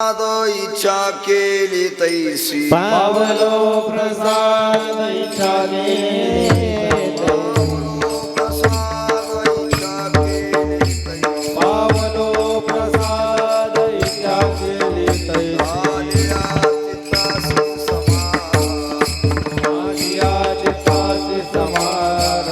इच्छा केली तैसी पावलो प्रसाद इच्छा केली पावलो प्रसाद इच्छा केली माझिया चित्तासी समार माझिया चित्तासी समार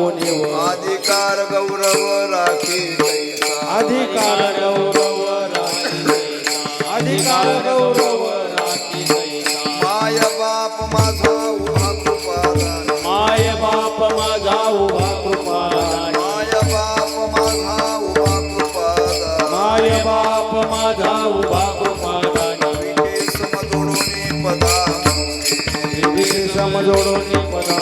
अधिकार गौरव राखी अधिकार गौरव राखी अधिकार गौरव राखी माय बाप माझा उभा कृपादान माय बाप माझा उभा कृपादान माय बाप माझा उभा कृपादान माय बाप माझा उभा कृपादान विटे समजोडून पदा विटे समजोडून पदा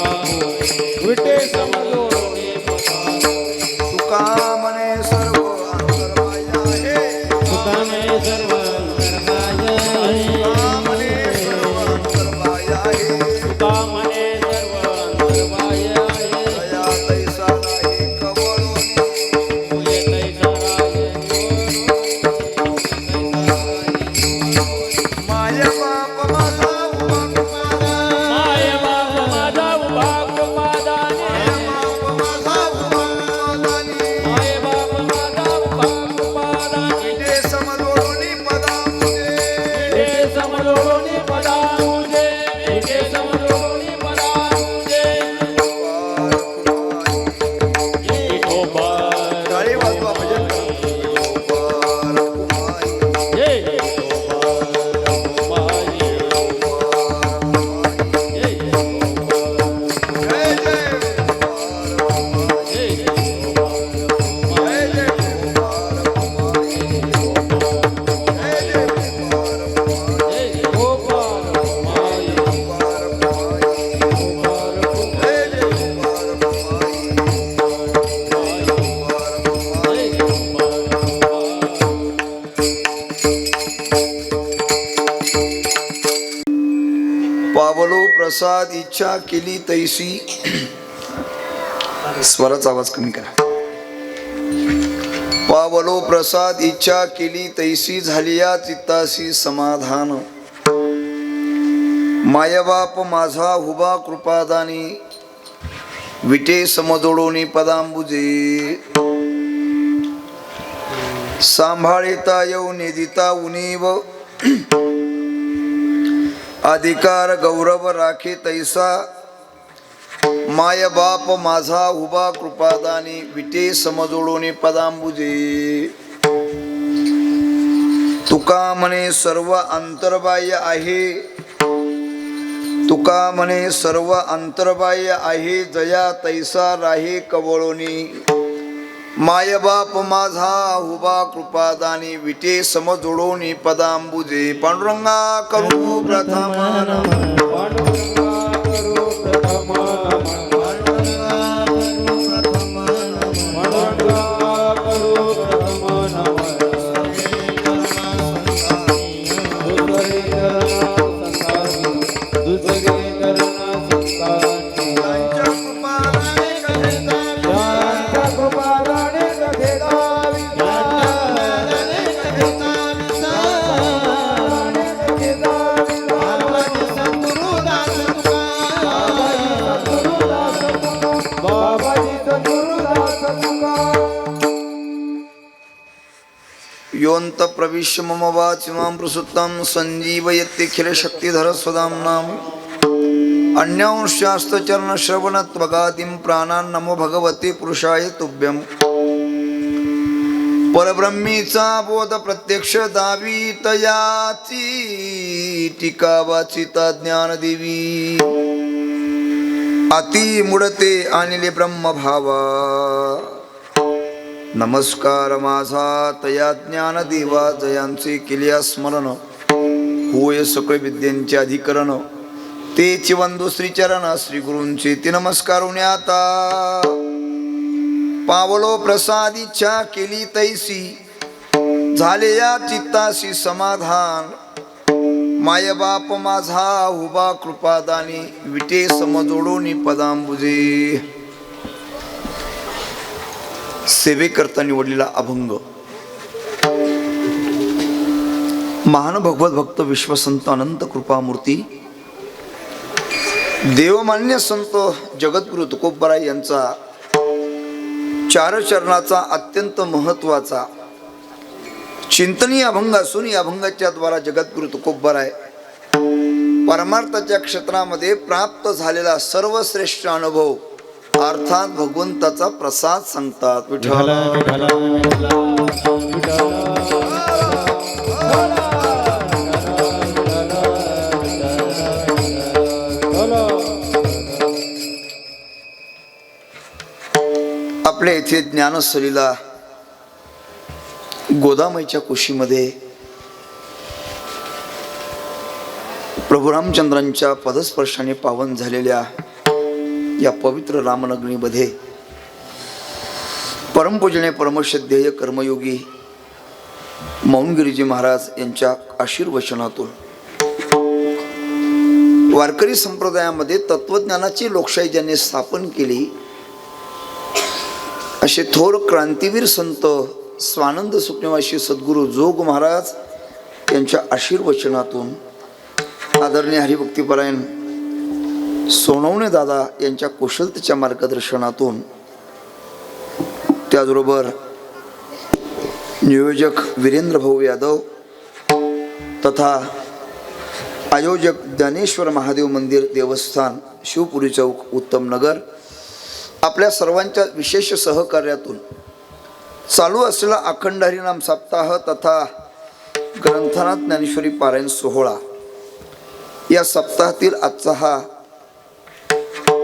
तुका मने सर्व अंतर्माय आहे तुका मने सर्व अंतर्माय आहे तुका मने सर्व अंतर्माय आहे तुका मने सर्व अंतर्माय आहे दया तैसा नाही कवळून तुझे तैसा राहे माय बाप माझा उभा कृपादान माय बाप माझा उभा कृपादान माय बाप माझा उभा कृपादान विटे समजोडून पदा विटे समजोडून पदा मुझे विटे समजोडून पदा मुझे विठोबार टाळी वाजवा भजन करा. जय विठोबार जय जय जय जय जय जय पावलो प्रसाद इच्छा केली तैसी स्वराचा आवाज कमी करा. पावलो प्रसाद इच्छा केली तैसी झाली या चित्तासी समाधान मायबाप माझा हुबा कृपादानी विटे समजोडोनी पदांबुजे सांभाळिता येऊ निदिता उनीव अधिकार गौरव राखे तैसा माय बाप माझा उभा कृपादानी विटे समजोडोनी पदांबुजे तुका म्हणे सर्व अंतर्बाह्य आहे तुका म्हणे सर्व अंतर्बाह्य आहे जया तैसा राहे कवळोनी माय बाप माझा उभा कृपादानी विटे समजोडोनी पदांबुजे पांडुरंगा करू प्रथम नमः पांडुरंगा करू प्रथम पांडुरंगा करू प्रथम दुसरे करणा संतानी योऽन्त प्रविश्य मम वाचिमां प्रसुप्तां सञ्जीवयत्यखिल शक्तिधर स्वधाम्नां अन्यांशास्त्रचरणश्रवणत्वगादिं प्राणान् नमो भगवते पुरुषाय तुभ्यम् परब्रह्मीचा बोध प्रत्यक्ष दावी तयाची टीका वाचिता ज्ञान देवी अति मुडते आणले ब्रह्म भावा नमस्कार माझा तया ज्ञान देवा जयांचे केल्या स्मरण होय सकळ विद्यांचे अधिकरण तेची वंदो श्रीचरण श्री गुरूंचे ते नमस्कार आता पावलो प्रसाद इच्छा केली तैसी झाले या चित्ताशी समाधान माय बाप माझा उभा कृपादानी विटे समजोडोनी पदांबुजे सेवेकरता निवडलेला अभंग महान भगवत भक्त विश्वसंत अनंत कृपामूर्ती देवमान्य संत जगद्गुरु तुकोबराय यांचा चार चरणाचा अत्यंत महत्वाचा चिंतनीय अभंग असून या अभंगाच्या द्वारा जगद्गुरु तुकोबराय परमार्थाच्या क्षेत्रामध्ये प्राप्त झालेला सर्वश्रेष्ठ अनुभव अर्थात भगवंताचा प्रसाद सांगतात. विठ्ठल आपल्या इथे ज्ञानस्थलीला गोदामाईच्या कुशीमध्ये प्रभू रामचंद्रांच्या पदस्पर्शाने पावन झालेल्या या पवित्र रामनगरीमध्ये परमपूजनीय परमश्रद्धेय कर्मयोगी मौनगिरीजी महाराज यांच्या आशीर्वचनातून वारकरी संप्रदायामध्ये तत्वज्ञानाची लोकशाही ज्यांनी स्थापन केली असे थोर क्रांतीवीर संत स्वानंद सुखनिवासी सद्गुरू जोग महाराज यांच्या आशीर्वचनातून आदरणीय हरिभक्तीपरायण सोनवणे दादा यांच्या कुशलतेच्या मार्गदर्शनातून त्याचबरोबर नियोजक वीरेंद्र भाऊ यादव तथा आयोजक ज्ञानेश्वर महादेव मंदिर देवस्थान शिवपुरी चौक उत्तम नगर आपल्या सर्वांच्या विशेष सहकार्यातून चालू असलेला अखंड हरिनाम सप्ताह तथा ग्रंथनाथ ज्ञानेश्वरी पारायण सोहळा या सप्ताहातील आजचा हा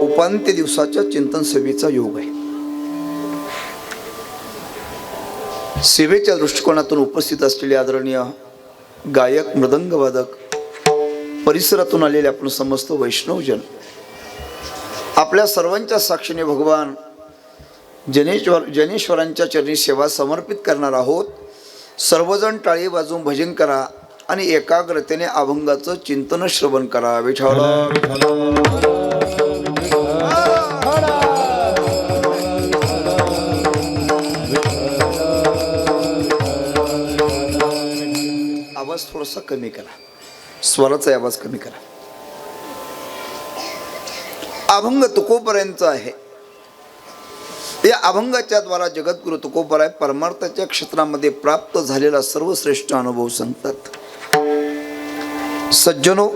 उपांत्य दिवसाच्या चिंतन सभेचा योग आहे. सेवेच्या दृष्टिकोनातून उपस्थित असलेले आदरणीय गायक मृदंगवादक परिसरातून आलेले आपण समस्त वैष्णवजन आपल्या सर्वांच्या साक्षीने भगवान जनेश्वरांच्या चरणी सेवा समर्पित करणार आहोत. सर्वजण टाळी वाजवून भजन करा आणि एकाग्रतेने अभंगाचं चिंतन श्रवण करा. विठ्ठल आवाज थोडासा कमी करा, स्वराचा आवाज कमी करा. अभंग तुकोबरायांचा आहे. या अभंगाच्या द्वारा जगद्गुरु तुकोबराय परमार्थाच्या क्षेत्रामध्ये प्राप्त झालेला सर्वश्रेष्ठ अनुभव सांगतात. सज्जनो,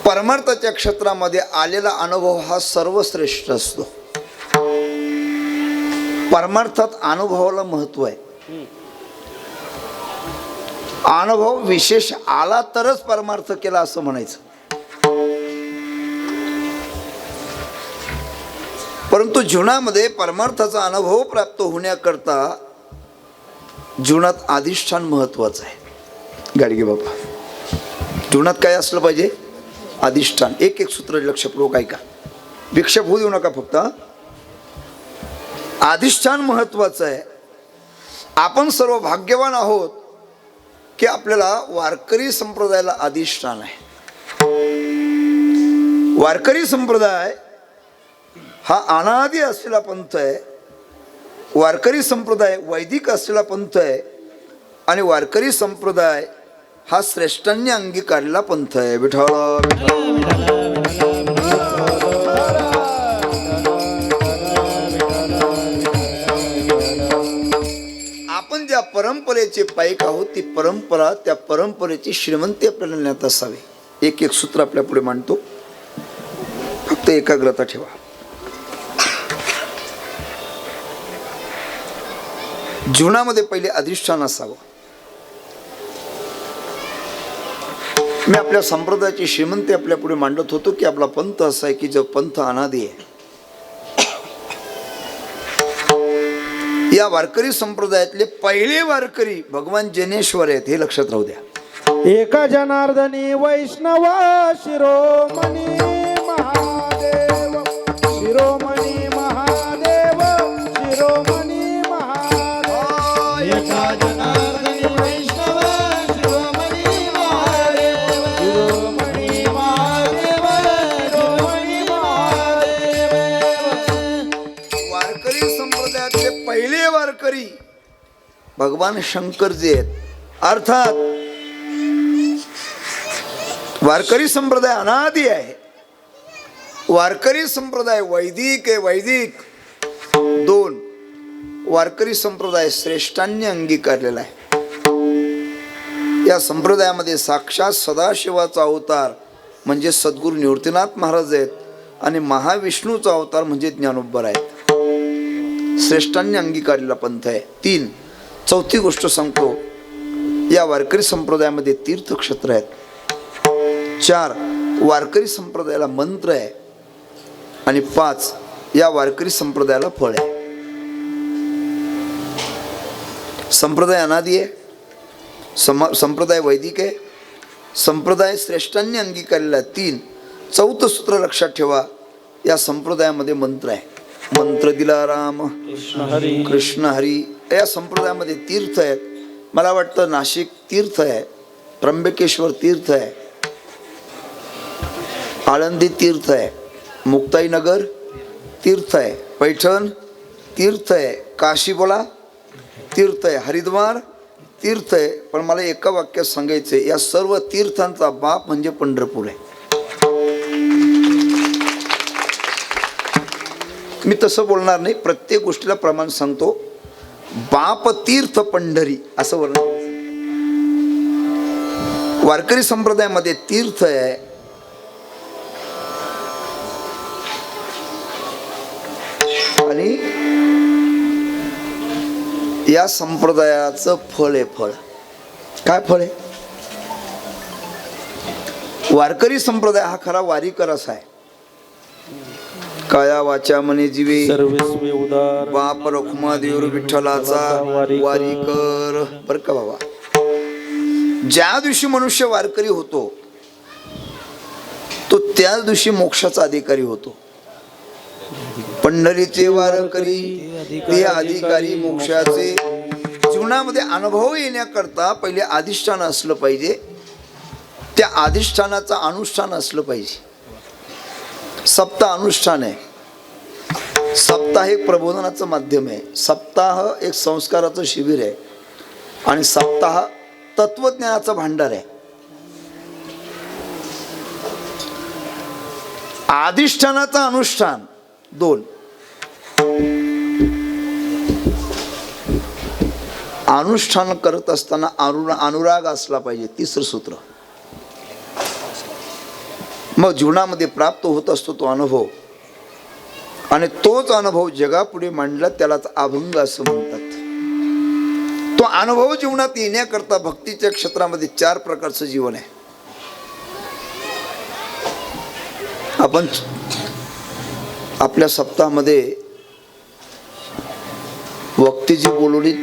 परमार्थाच्या क्षेत्रामध्ये आलेला अनुभव हा सर्वश्रेष्ठ असतो. परमार्थात अनुभवाला महत्व आहे. अनुभव विशेष आला तरच परमार्थ केला असं म्हणायचं. परंतु जीवनामध्ये परमार्थाचा अनुभव प्राप्त होण्याकरता जीवनात अधिष्ठान महत्वाचं आहे. गाडगे बाबा, जीवनात काय असलं पाहिजे? अधिष्ठान. एक एक सूत्र लक्षपूर्वक ऐका, विक्षेप होऊ देऊ नका. फक्त अधिष्ठान महत्वाचं आहे. आपण सर्व भाग्यवान आहोत की आपल्याला वारकरी संप्रदायाला अधिष्ठान आहे. वारकरी संप्रदाय हा अनादी असलेला पंथ आहे. वारकरी संप्रदाय वैदिक असलेला पंथ आहे आणि वारकरी संप्रदाय हा श्रेष्ठांनी अंगीकारलेला पंथ आहे. विठ्ठल आपण ज्या परंपरेचे पाईक आहोत ती परंपरा, त्या परंपरेची श्रीमंती आपल्याला ज्ञात असावी. एक एक सूत्र आपल्या पुढे मांडतो, फक्त एकाग्रता ठेवा. जीवनामध्ये पहिले अधिष्ठान असावं. मी आपल्या संप्रदायाची श्रीमंती आपल्या पुढे मांडत होतो की आपला पंथ असा आहे की जो पंथ अनादी आहे. या वारकरी संप्रदायातले पहिले वारकरी भगवान जनेश्वर आहेत, हे लक्षात राहू द्या. एका जनार्दनी वैष्णव शिरोमणी महादेव, शिरोमणी महादेव, शिरोमणी महादेव. एका जनार्दनी वैष्णव शिरोमणी महादेव, शिरोमणी महादेव, शिरोमणी महादेव. वारकरी संप्रदायातले पहिले वारकरी भगवान शंकरजी आहेत. अर्थात वारकरी संप्रदाय अनादी आहे. वारकरी संप्रदाय वैदिक आहे. वैदिक 2 वारकरी संप्रदाय श्रेष्ठांनी अंगीकारलेला आहे. या संप्रदायामध्ये साक्षात सदाशिवाचा अवतार म्हणजे सद्गुरू निवृत्तीनाथ महाराज आहेत आणि महाविष्णूचा अवतार म्हणजे ज्ञानोबा आहेत. श्रेष्ठांनी अंगीकारलेला पंथ आहे. 3 चौथी गोष्ट सांगतो, या वारकरी संप्रदायामध्ये तीर्थक्षेत्र आहेत. 4 वारकरी संप्रदायाला मंत्र आहे आणि 5 या वारकरी संप्रदायाला फळ आहे. संप्रदाय अनादी आहे, संप्रदाय वैदिक आहे, संप्रदाय श्रेष्ठांनी अंगीकारलेला आहे. 3 चौथं सूत्र लक्षात ठेवा, या संप्रदायामध्ये मंत्र आहे. मंत्र दिला राम कृष्ण हरी. या संप्रदायामध्ये तीर्थ आहेत. मला वाटतं नाशिक तीर्थ आहे, त्र्यंबकेश्वर तीर्थ आहे, आळंदी तीर्थ आहे, मुक्ताईनगर तीर्थ आहे, पैठण तीर्थ आहे, काशी बोला तीर्थ आहे, हरिद्वार तीर्थ आहे. पण मला एका वाक्यात सांगायचं आहे, या सर्व तीर्थांचा बाप म्हणजे पंढरपूर आहे. मी तसं बोलणार नाही, प्रत्येक गोष्टीला प्रमाण सांगतो. बाप तीर्थ पंढरी असं वर्णन. वारकरी संप्रदायामध्ये तीर्थ आहे आणि या संप्रदायाचं फळ आहे. फळ काय फळ आहे? वारकरी संप्रदाय हा खरा वारीकर असा आहे. काया वाचा मने जीवे सर्वस्वी उदार बाप रखुमा देवर विठ्ठलाचा वारीकर. बर का बाबा, ज्या दिवशी मनुष्य वारकरी होतो तो त्याच दिवशी मोक्षाचा अधिकारी होतो. पंढरीचे वारकरी ते अधिकारी मोक्षाचे. जीवनामध्ये अनुभव येण्याकरता पहिले अधिष्ठान असलं पाहिजे, त्या अधिष्ठानाचं अनुष्ठान असलं पाहिजे. सप्ताह अनुष्ठान आहे. सप्ताह एक प्रबोधनाचं माध्यम आहे. सप्ताह एक संस्काराचं शिबिर आहे आणि सप्ताह तत्वज्ञानाचा भांडार आहे. अधिष्ठानाचं अनुष्ठान 2, अनुष्ठान करत असताना अनुराग असला पाहिजे. 3रं सूत्र. मग जीवनामध्ये प्राप्त होत असतो तो अनुभव आणि तोच अनुभव जगापुढे मांडला त्यालाच अभंग असं म्हणतात. तो अनुभव जीवनात येण्याकरता भक्तीच्या क्षेत्रामध्ये 4 प्रकारचं जीवन आहे. आपण आपल्या सप्ताहामध्ये वक्ती जी बोलवली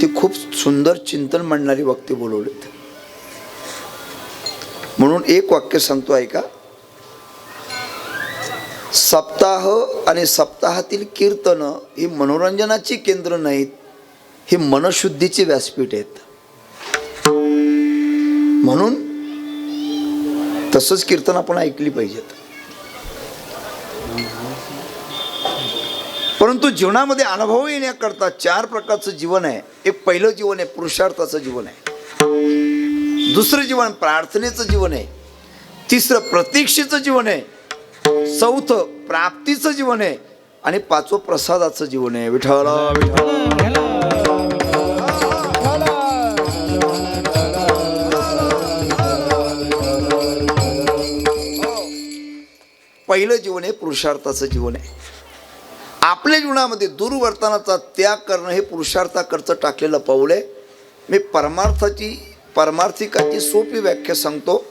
ती खूप सुंदर चिंतन मांडणारी वक्ती बोलवलीत. म्हणून एक वाक्य सांगतो ऐका. सप्ताह आणि सप्ताहातील कीर्तन ही मनोरंजनाची केंद्र नाहीत, ही मनशुद्धीची व्यासपीठ आहेत. म्हणून तसंच कीर्तन आपण ऐकली पाहिजेत. परंतु जीवनामध्ये अनुभव येण्याकरता 4 प्रकारचं जीवन आहे. एक पहिलं जीवन आहे पुरुषार्थाचं जीवन आहे. दुसरं जीवन प्रार्थनेचं जीवन आहे. 3रं प्रतीक्षेचं जीवन आहे. 4थं प्राप्तीचं जीवन आहे आणि 5वं प्रसादाचं जीवन आहे. विठ्ठला विठ्ठला. पहिलं जीवन आहे पुरुषार्थाचं जीवन आहे. आपल्या जीवनामध्ये दुर्वर्तनाचा त्याग करणं हे पुरुषार्थाकडचं टाकलेलं पाऊल आहे. मी परमार्थिकाची सोपी व्याख्या सांगतो.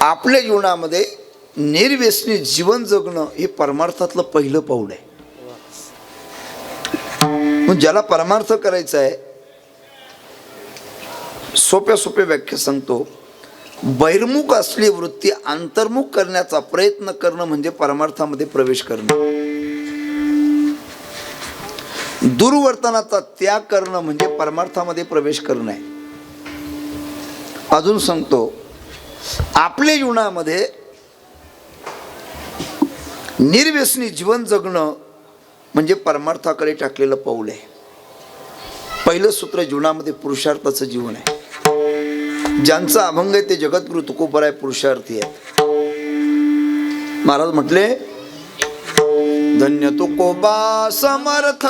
आपल्या जीवनामध्ये निर्व्यसनी जीवन जगणं हे परमार्थातलं पहिलं पाऊल आहे. मग ज्याला परमार्थ करायचा आहे, सोप्या व्याख्या सांगतो. बहिर्मुख असली वृत्ती अंतर्मुख करण्याचा प्रयत्न करणं म्हणजे परमार्थामध्ये प्रवेश करणं. दुर्वर्तनाचा त्याग करणं म्हणजे परमार्थामध्ये प्रवेश करणं आहे. अजून सांगतो, आपल्या जीवनामध्ये निर्व्यसनी जीवन जगणं म्हणजे परमार्थाकडे टाकलेलं पाऊल आहे. पहिलं सूत्र जीवनामध्ये पुरुषार्थाचं जीवन आहे. ज्यांचा अभंग आहे ते जगद्गुरु तुकोबराय पुरुषार्थी आहेत. महाराज म्हटले, धन्य तुकोबा समर्थ,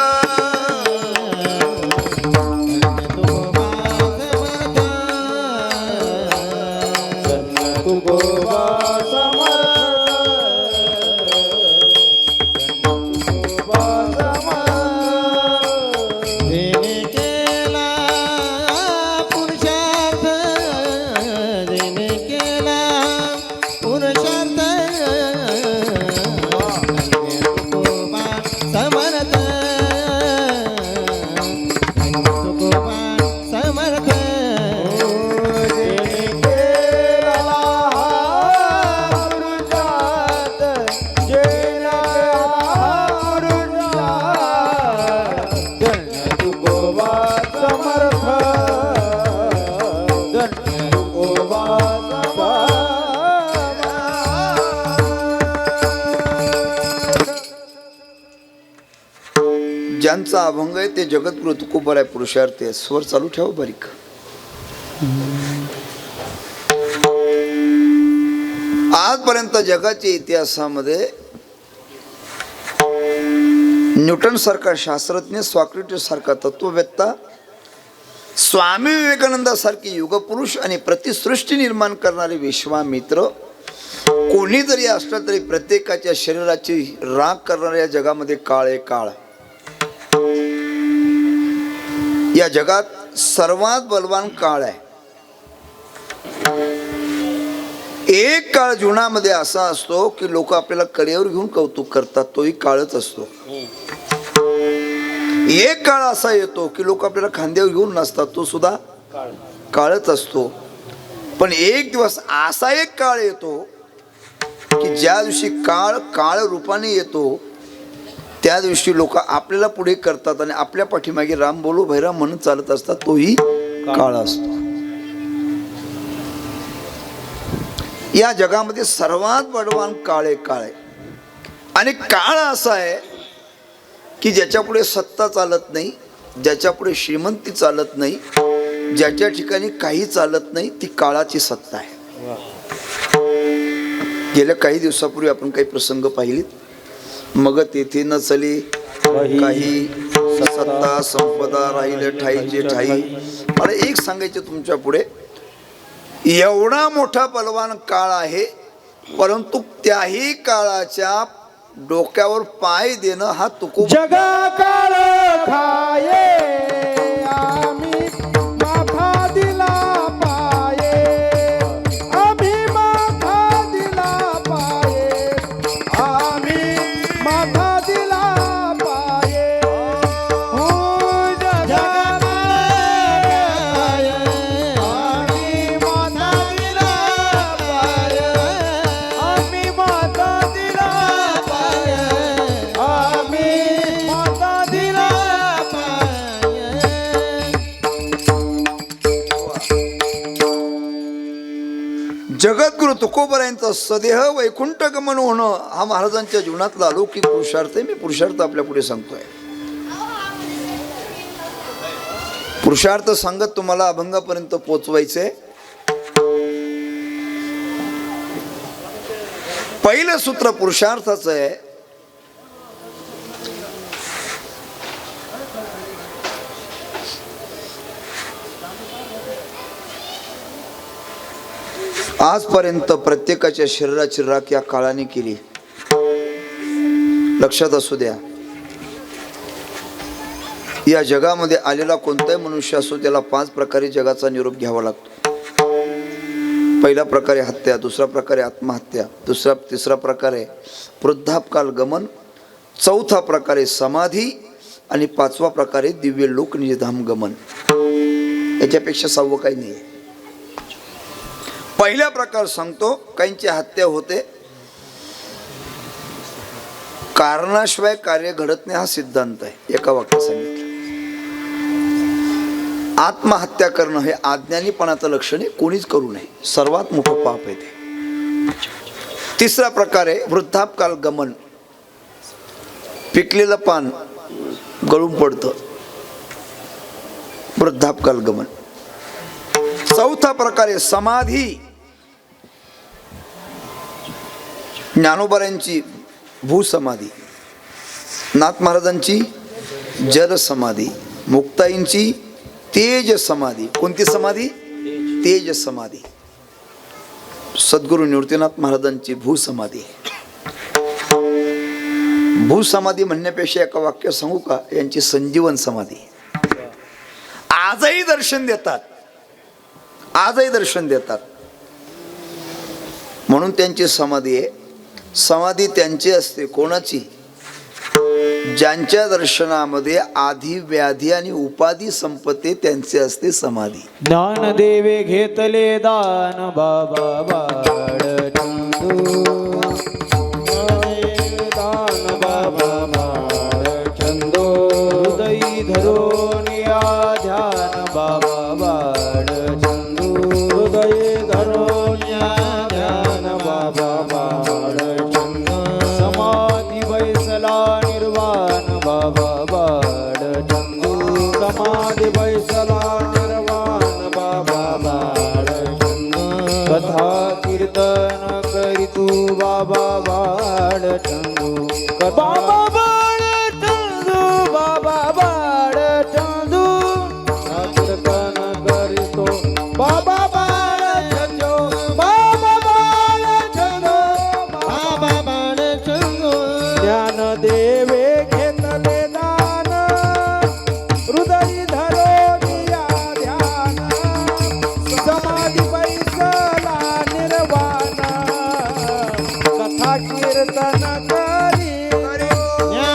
ज्यांचा अभंग आहे ते जगद्गुरु तुकोबराय पुरुषार्थी आहे. स्वर चालू ठेवा बारीक. आजपर्यंत जगाच्या इतिहासामध्ये न्यूटन सारखा शास्त्रज्ञ, सॉक्रेटिस सारखा तत्ववेत्ता, स्वामी विवेकानंदासारखे युगपुरुष आणि प्रतिसृष्टी निर्माण करणारे विश्वामित्र कोणी जरी असलं तरी प्रत्येकाच्या शरीराची राख करणाऱ्या जगामध्ये काळ आहे. काळ या जगात सर्वात बलवान काळ आहे. एक काळ जीवनामध्ये असा असतो की लोक आपल्याला कडेवर घेऊन कौतुक करतात, तोही काळच असतो. एक काळ असा येतो की लोक आपल्याला खांद्यावर घेऊन नसतात, तो सुद्धा काळच असतो. पण एक दिवस असा एक काळ येतो की ज्या दिवशी काळ काळ रूपाने येतो त्या दिवशी लोक आपल्याला पुढे करतात आणि आपल्या पाठीमागे राम बोलो भैराम म्हणून चालत असतात, तोही काळ असतो. या जगामध्ये सर्वात बलवान काळ आहे. काळ आहे आणि काळ असा आहे की ज्याच्या पुढे सत्ता चालत नाही, ज्याच्या पुढे श्रीमंती चालत नाही, ज्याच्या ठिकाणी काही चालत नाही, ती काळाची सत्ता आहे. गेल्या काही दिवसापूर्वी आपण काही प्रसंग पाहिलेत. मग तेथे न चले काही, सत्ता संपदा राहिले ठाईचे ठाई. मला एक सांगायचे तुमच्या पुढे, एवढा मोठा बलवान काळ आहे, परंतु त्याही काळाच्या डोक्यावर पाय देणं हा तुको जगा काळ खाये, आम्ही माथा दिला पाये, आम्ही माथा दिला पाये, आम्ही माथा दिला पाये. हो जगा खाये, आम्ही माथा दिला पाये, आम्ही माथा दिला पाये, आम्ही माथा दिला पाये. जगद्गुरु तुकोबरायांचा सदेह वैकुंठ गमन होणं हा महाराजांच्या जीवनातला अलौकिक पुरुषार्थ आहे. मी पुरुषार्थ आपल्या पुढे सांगतोय. पुरुषार्थ सांगत तुम्हाला अभंगापर्यंत पोचवायचंय. पहिलं सूत्र पुरुषार्थाचं आहे. आजपर्यंत प्रत्येकाच्या शरीराची राख या काळाने केली. लक्षात असू द्या, या जगामध्ये आलेला कोणताही मनुष्य असो त्याला 5 प्रकारे जगाचा निरोप घ्यावा लागतो. पहिल्या प्रकारे हत्या, दुसऱ्या प्रकारे आत्महत्या, तिसरा प्रकारे वृद्धापकाल गमन, चौथा प्रकारे समाधी आणि 5वा प्रकारे दिव्य लोक निजधाम गमन. याच्यापेक्षा 6वं काही नाही. पहिला प्रकार सांगतो, काहींची हत्या होते, कारणाशिवाय कार्य घडत नाही हा सिद्धांत आहे. एका वाक्यात सांगितलं. आत्महत्या करणं हे अज्ञानीपणाचं लक्षण आहे, कोणीच करू नये, सर्वात मोठं पाप आहे ते. तिसरा प्रकार आहे वृद्धापकाल गमन, पिकलेलं पान गळून पडतं, वृद्धापकाल गमन. चौथा प्रकारे समाधी, ज्ञानोबारांची भूसमाधी, नाथ महाराजांची जल समाधी, मुक्ताईंची तेज समाधी. कोणती समाधी? तेज समाधी. सद्गुरू निवृत्तीनाथ महाराजांची भूसमाधी. भूसमाधी म्हणण्यापेक्षा एका वाक्य सांगू का, यांची संजीवन समाधी. आजही दर्शन देतात, आजही दर्शन देतात, म्हणून त्यांची समाधी आहे. समाधी त्यांची असते, कोणाची? ज्यांच्या दर्शनामध्ये आधी व्याधी आणि उपाधी संपत्ती त्यांचे असते समाधी. ज्ञान देवे घेतले दान बाबा बाळचंदू, दान बाबा बाळचंदू, हृदयी धरून या ध्यान बाबा बाळचंदू, हृदयी धरून या ध्यान बाबा बाळचंदू, समाधी बैसला निर्वाण बाबा बाळचंदू, समाधी बैसला निर्वाण बाबा बाळचंदू, कथा कीर्तन करी तू बाबा बाळचंदू, बाबा बाळचंदू, बाबा बाळचंदू, कीर्तन करी तो बाबा बाळचंदू, बाबा बाळचंदू, बाबा बाळचंदू. ज्ञान देवे घेतले दान, हृदय धरून या ध्यान, समाधी बैसला निर्वाण, कथा कीर्तन करी.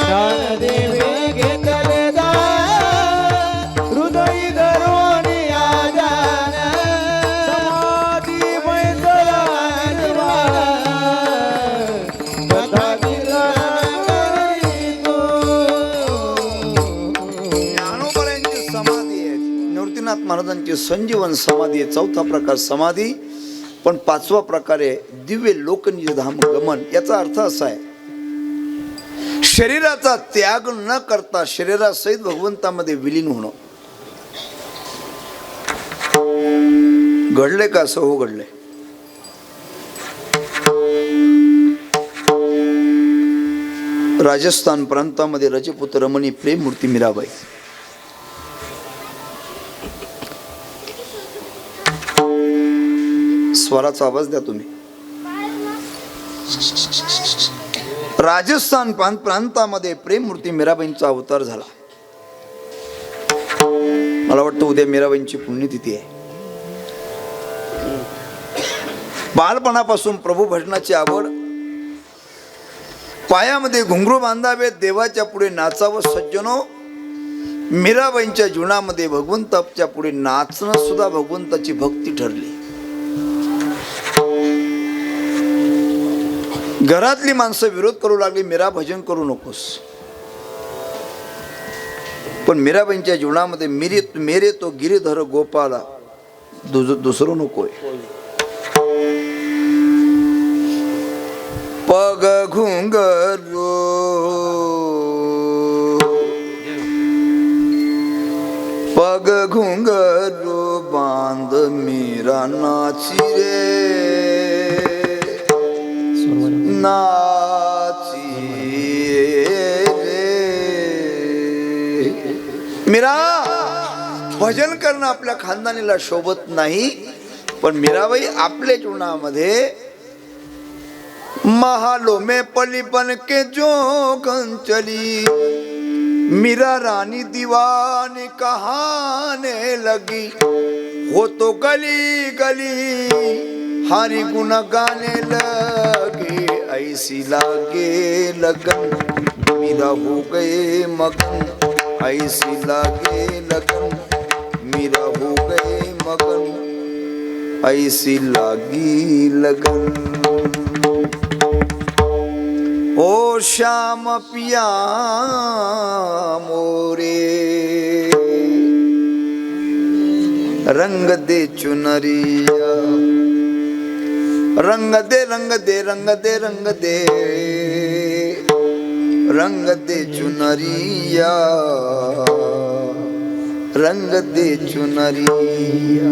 ज्ञान देवे घेतले दान, हृदय धरून या ध्यान, समाधी बैसला निर्वाण, कथा कीर्तन करी तू. ज्ञानोबारांची समाधी आहे, निवृत्तीनाथ महाराजांची संजीवन समाधी आहे. चौथा प्रकार समाधी, पण 5वा प्रकार आहे दिव्य लोकनिजधाम गमन. याचा अर्थ असा आहे, शरीराचा त्याग न करता शरीरासहित भगवंतामध्ये विलीन होणं. घडले का? असं हो, घडले. राजस्थान प्रांतामध्ये रजपुत रमणी प्रेम मूर्ती मीराबाई, स्वराचा आवाज द्या तुम्ही. राजस्थान प्रांतामध्ये प्रेम मूर्ती मीराबाईंचा अवतार झाला. मला वाटतं उद्या मीराबाईंची पुण्यतिथी आहे. बालपणापासून प्रभू भजनाची आवड, पायामध्ये घुंगरू बांधावे, देवाच्या पुढे नाचावं. सज्जनो, मीराबाईंच्या जीवनामध्ये भगवंताच्या पुढे नाचणं सुद्धा भगवंताची भक्ती ठरली. घरातली माणसं विरोध करू लागली, मीरा भजन करू नकोस. पण मीराबाईंच्या जीवनामध्ये मेरे तो गिरीधर गोपाला दुसरं नकोय. पग घुंगरू पग घुंगरू बांध मीरा नाची रे, नाची रे. मीरा, भजन करणं आपल्या खानदानीला शोभत नाही, पण मीराबाई आपल्या जीवनामध्ये महालो में पली बन के जो चली, मीरा रानी दीवानी कहाने लगी। वो तो गली गली हरि गुण गाने लगे, ऐसी लागे लगन मीरा हो गए मगन, ऐसी लागे लगन मीरा हो गए मगन, ऐसी लागी लगन। ओ श्याम पिया मोरे, रंग दे चुनरिया, रंग दे रंग दे रंग दे रंग दे, रंग दे चुनरिया, रंग दे चुनरिया।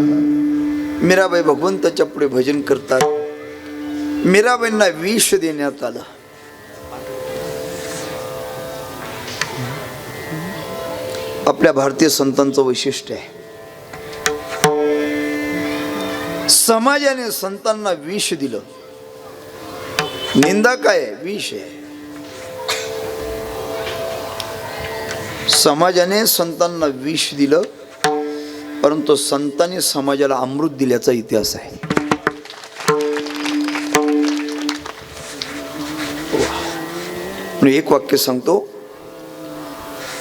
मीराबाई भगवंताच्या पुढे भजन करतात. मीराबाईंना विष देण्यात आलं. आपल्या भारतीय संतांचं वैशिष्ट्य आहे, समाजाने संतांना विष दिलं. निंदा काय आहे? विष आहे. समाजाने संतांना विष दिलं, परंतु संतांनी समाजाला अमृत दिल्याचा इतिहास आहे. एक वाक्य सांगतो,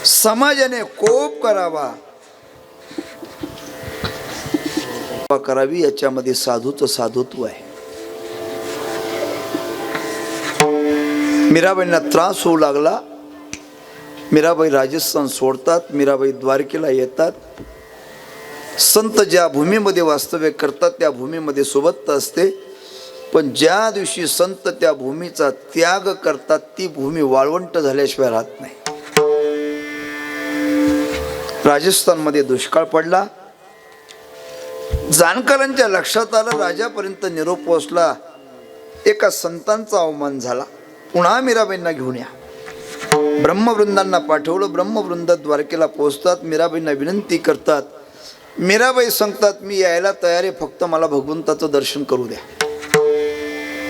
समाजाने कोप करावा करावी याच्यामध्ये साधूचं साधुत्व आहे. मीराबाईंना त्रास होऊ लागला. मीराबाई राजस्थान सोडतात, मीराबाई द्वारकेला येतात. संत ज्या भूमीमध्ये वास्तव्य करतात त्या भूमीमध्ये सोबत असते, पण ज्या दिवशी संत त्या भूमीचा त्याग करतात ती भूमी वाळवंट झाल्याशिवाय राहत नाही. राजस्थानमध्ये दुष्काळ पडला. जानकरांच्या लक्षात आलं, राजापर्यंत निरोप पोहोचला, एका संतांचा अवमान झाला, पुन्हा मीराबाईंना घेऊन या. ब्रह्मवृंदांना पाठवलं. ब्रह्मवृंद द्वारकेला पोहोचतात. मीराबाईंना विनंती करतात. मीराबाई सांगतात, मी यायला तयार आहे, फक्त मला भगवंताचं दर्शन करू द्या.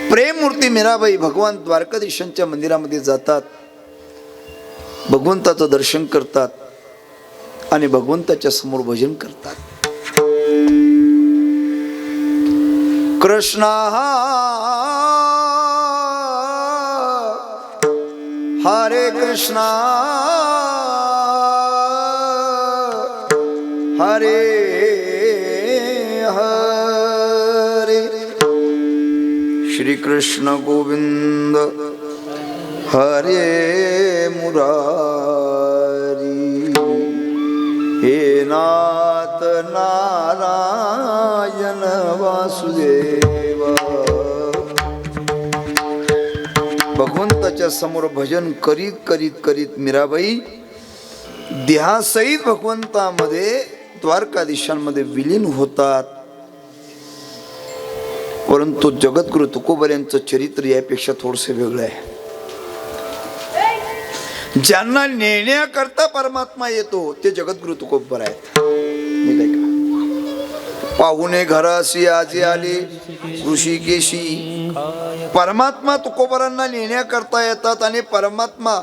प्रेममूर्ती मीराबाई भगवान द्वारकाधीशांच्या मंदिरामध्ये जातात, भगवंताचं दर्शन करतात आणि भगवंताच्या समोर भजन करतात. कृष्णा हरे कृष्णा हरे हरे, श्री कृष्ण गोविंद हरे मुरारी, हे नाथ नारायण वासुदेवा. भगवंताच्या समोर भजन करीत करीत करीत मीराबाई देहासहित भगवंतामध्ये द्वारकाधीशांमध्ये विलीन होतात. परंतु जगद्गुरु तुकोबर यांचं चरित्र यापेक्षा थोडंसं वेगळं आहे. ज्यांना नेण्याकरता परमात्मा येतो ते जगद्गुरु तुकोबर आहेत. पाहुणे घराशी आजी आले ऋषिकेशी. परमात्मा तुकोबरांना नेण्याकरता येतात आणि परमात्मा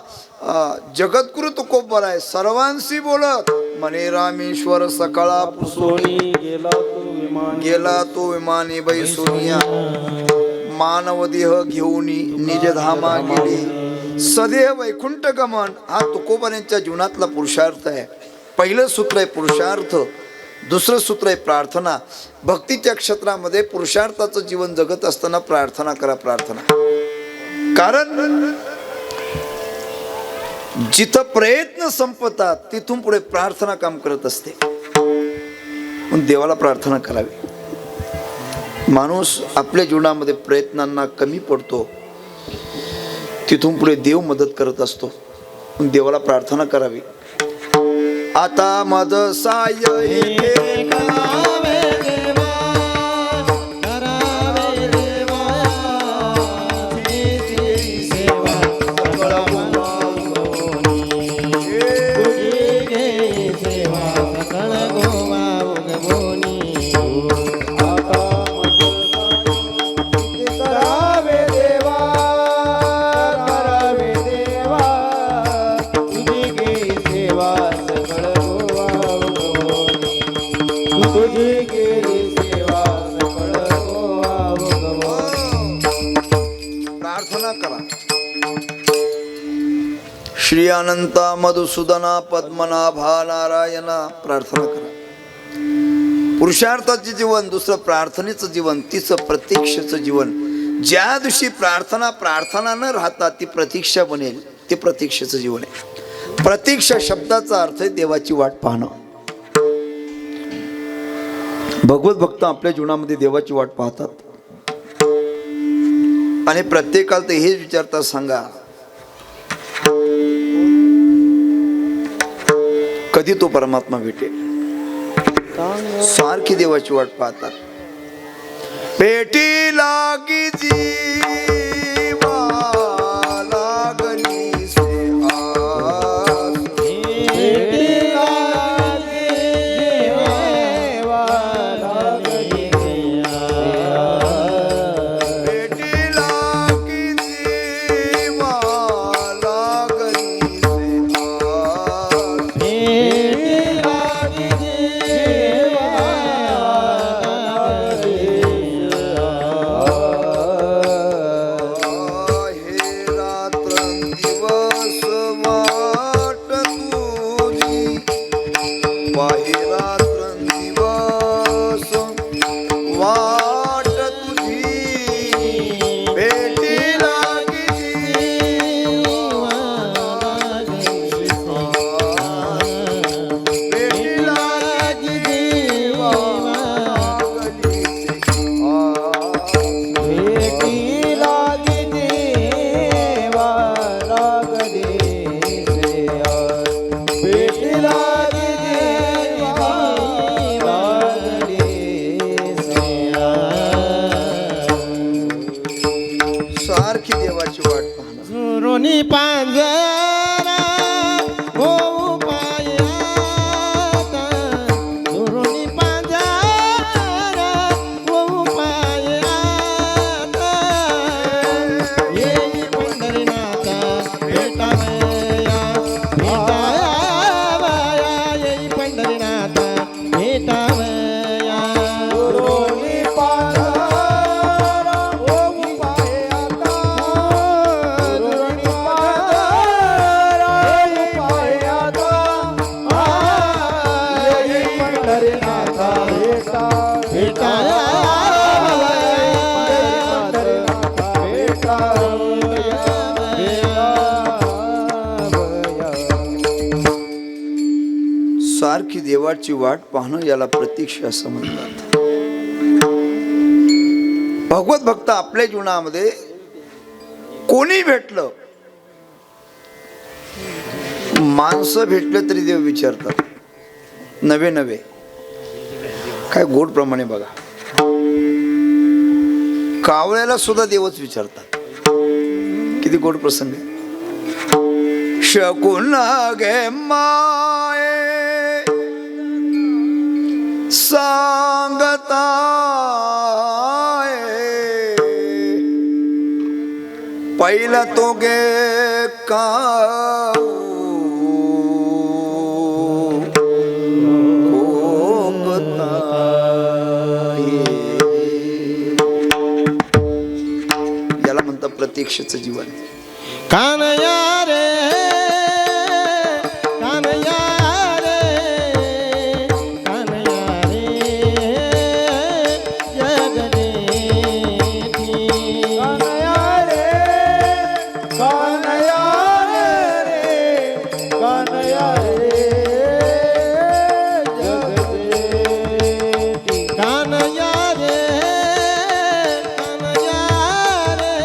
जगद्गुरु तुकोबर आहे. सर्वांशी बोलत म्हणे, रामेश्वर सकाळा पुसोनी गेला तो विमाने बैसोनिया, मानव देह घेऊन निजधामा गेले, सदैव वैकुंठ गमन. हा तुकोबर यांच्या जीवनातला पुरुषार्थ आहे. पहिलं सूत्र आहे पुरुषार्थ, दुसरं सूत्र आहे प्रार्थना. भक्तीच्या क्षेत्रामध्ये पुरुषार्थाचं जीवन जगत असताना प्रार्थना करा, प्रार्थना. कारण जिथं प्रयत्न संपतात तिथून पुढे प्रार्थना काम करत असते. म्हणून देवाला प्रार्थना करावी. माणूस आपल्या जीवनामध्ये प्रयत्नांना कमी पडतो, तिथून पुढे देव मदत करत असतो. म्हणून देवाला प्रार्थना करावी. आता मद साय देवा प्रार्थना करा. श्री अनंता मधुसूदना पद्मनाभा नारायणा प्रार्थना करा. पुरुषार्थाचे जीवन, दुसरं प्रार्थनेचं जीवन, तिसरं प्रतीक्षेचं जीवन. ज्या दिवशी प्रार्थना न राहता ती प्रतीक्षा बनेल, ते प्रतीक्षेचं जीवन आहे. प्रतीक्षा शब्दाचा अर्थ आहे देवाची वाट पाहणं. भगवत भक्त आपल्या जीवनामध्ये देवाची वाट पाहतात आणि प्रत्येकाला ते हेच विचारतात, सांगा कधी तो परमात्मा भेटेल. सारखी देवाची वाट पाहतात. पेटी लागी जीवा लागली से आस. पेटी लागी जीवा लागली से आस. सारखी देवाची वाट पाहणं. सुरुनी पांजरा होऊ पायाता, सुरुनी पांजरा होऊ पायाता. येई पंढरीनाथा भेटावया, भेटावया, येई पंढरीनाथा भेटावया. सुरुनी सारखी देवाची वाट पाहणं याला प्रतीक्षा असं म्हणतात. भगवत भक्त आपल्या जीवनामध्ये कोणी भेटलं, माणसं भेटलं तरी देव विचारतात नवे नवे. काय गोड प्रमाणे बघा, कावळ्याला सुद्धा देवच विचारतात. किती गोड प्रसंग आहे. शकून गे माये सांगता पहिला तो गे काऊ याला म्हणतात प्रतीक्षेचं जीवन. कानया रे, कानया रे, कानया रे, जगदेती. कानया रे, कानया रे, कानया रे, जगदेती. कानया रे, कानया रे,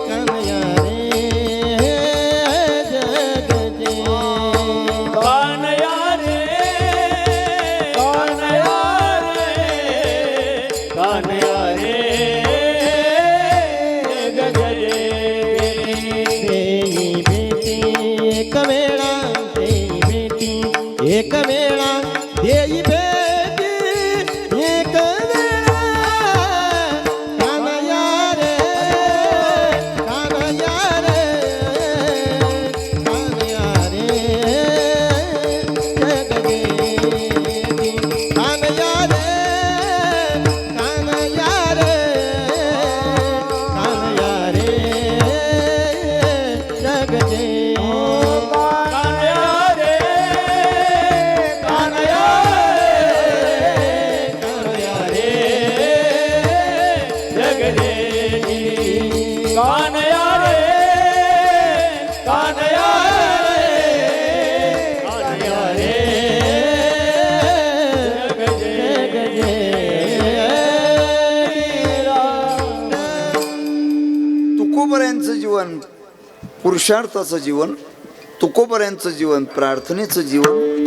कानया रे, जगदेवी कानया रे कानया रे कानया रे तुकोबऱ्यांचं जीवन पुरुषार्थाचं जीवन, तुकोबऱ्यांचं जीवन प्रार्थनेचं जीवन,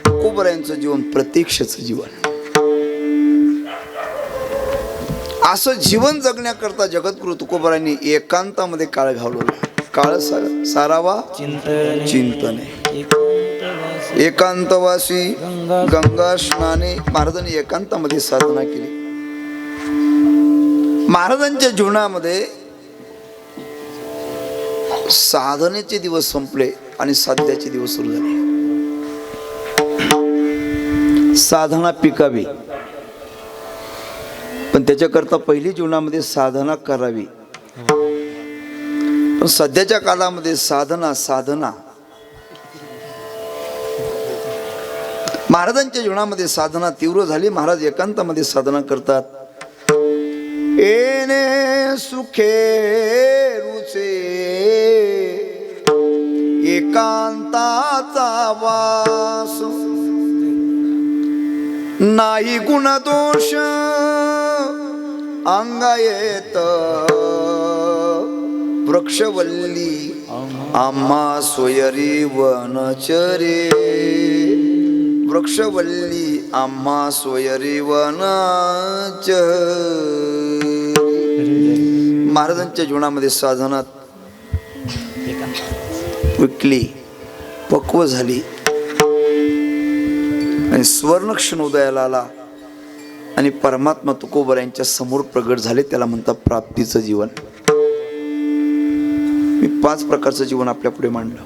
तुकोबऱ्यांचं जीवन प्रतीक्षेचं जीवन. असं जीवन जगण्याकरता जगद्गुरु तुकोबरायांनी एकांतामध्ये काळ घालवला. काळ सारावा चिंतने, एकांतवासी गंगा स्नाने. महाराजांनी एकांतामध्ये साधना केली. महाराजांच्या जीवनामध्ये साधनेचे दिवस संपले आणि साध्याचे दिवस सुरू झाले. साधना पिकावी, पण त्याच्याकरता पहिली जीवनामध्ये साधना करावी. पण सध्याच्या काळामध्ये साधना महाराजांच्या जीवनामध्ये साधना तीव्र झाली. महाराज एकांतामध्ये साधना करतात. येणे सुखे रुचे एकांताचा वास, नाही गुण दोष अंगा येत वृक्षवल्ली आम्हा सोयरी वनचरे. वृक्षवल्ली आम्हा सोयरी वनचरे. महाराजांच्या जीवनामध्ये साधनात विकली, पक्व झाली आणि स्वर्णक्षण उदयाला आला आणि परमात्मा तुकोबऱ्यांच्या समोर प्रगट झाले. त्याला म्हणतात प्राप्तीचं जीवन. मी 5 प्रकारचं जीवन आपल्या पुढे मांडलं.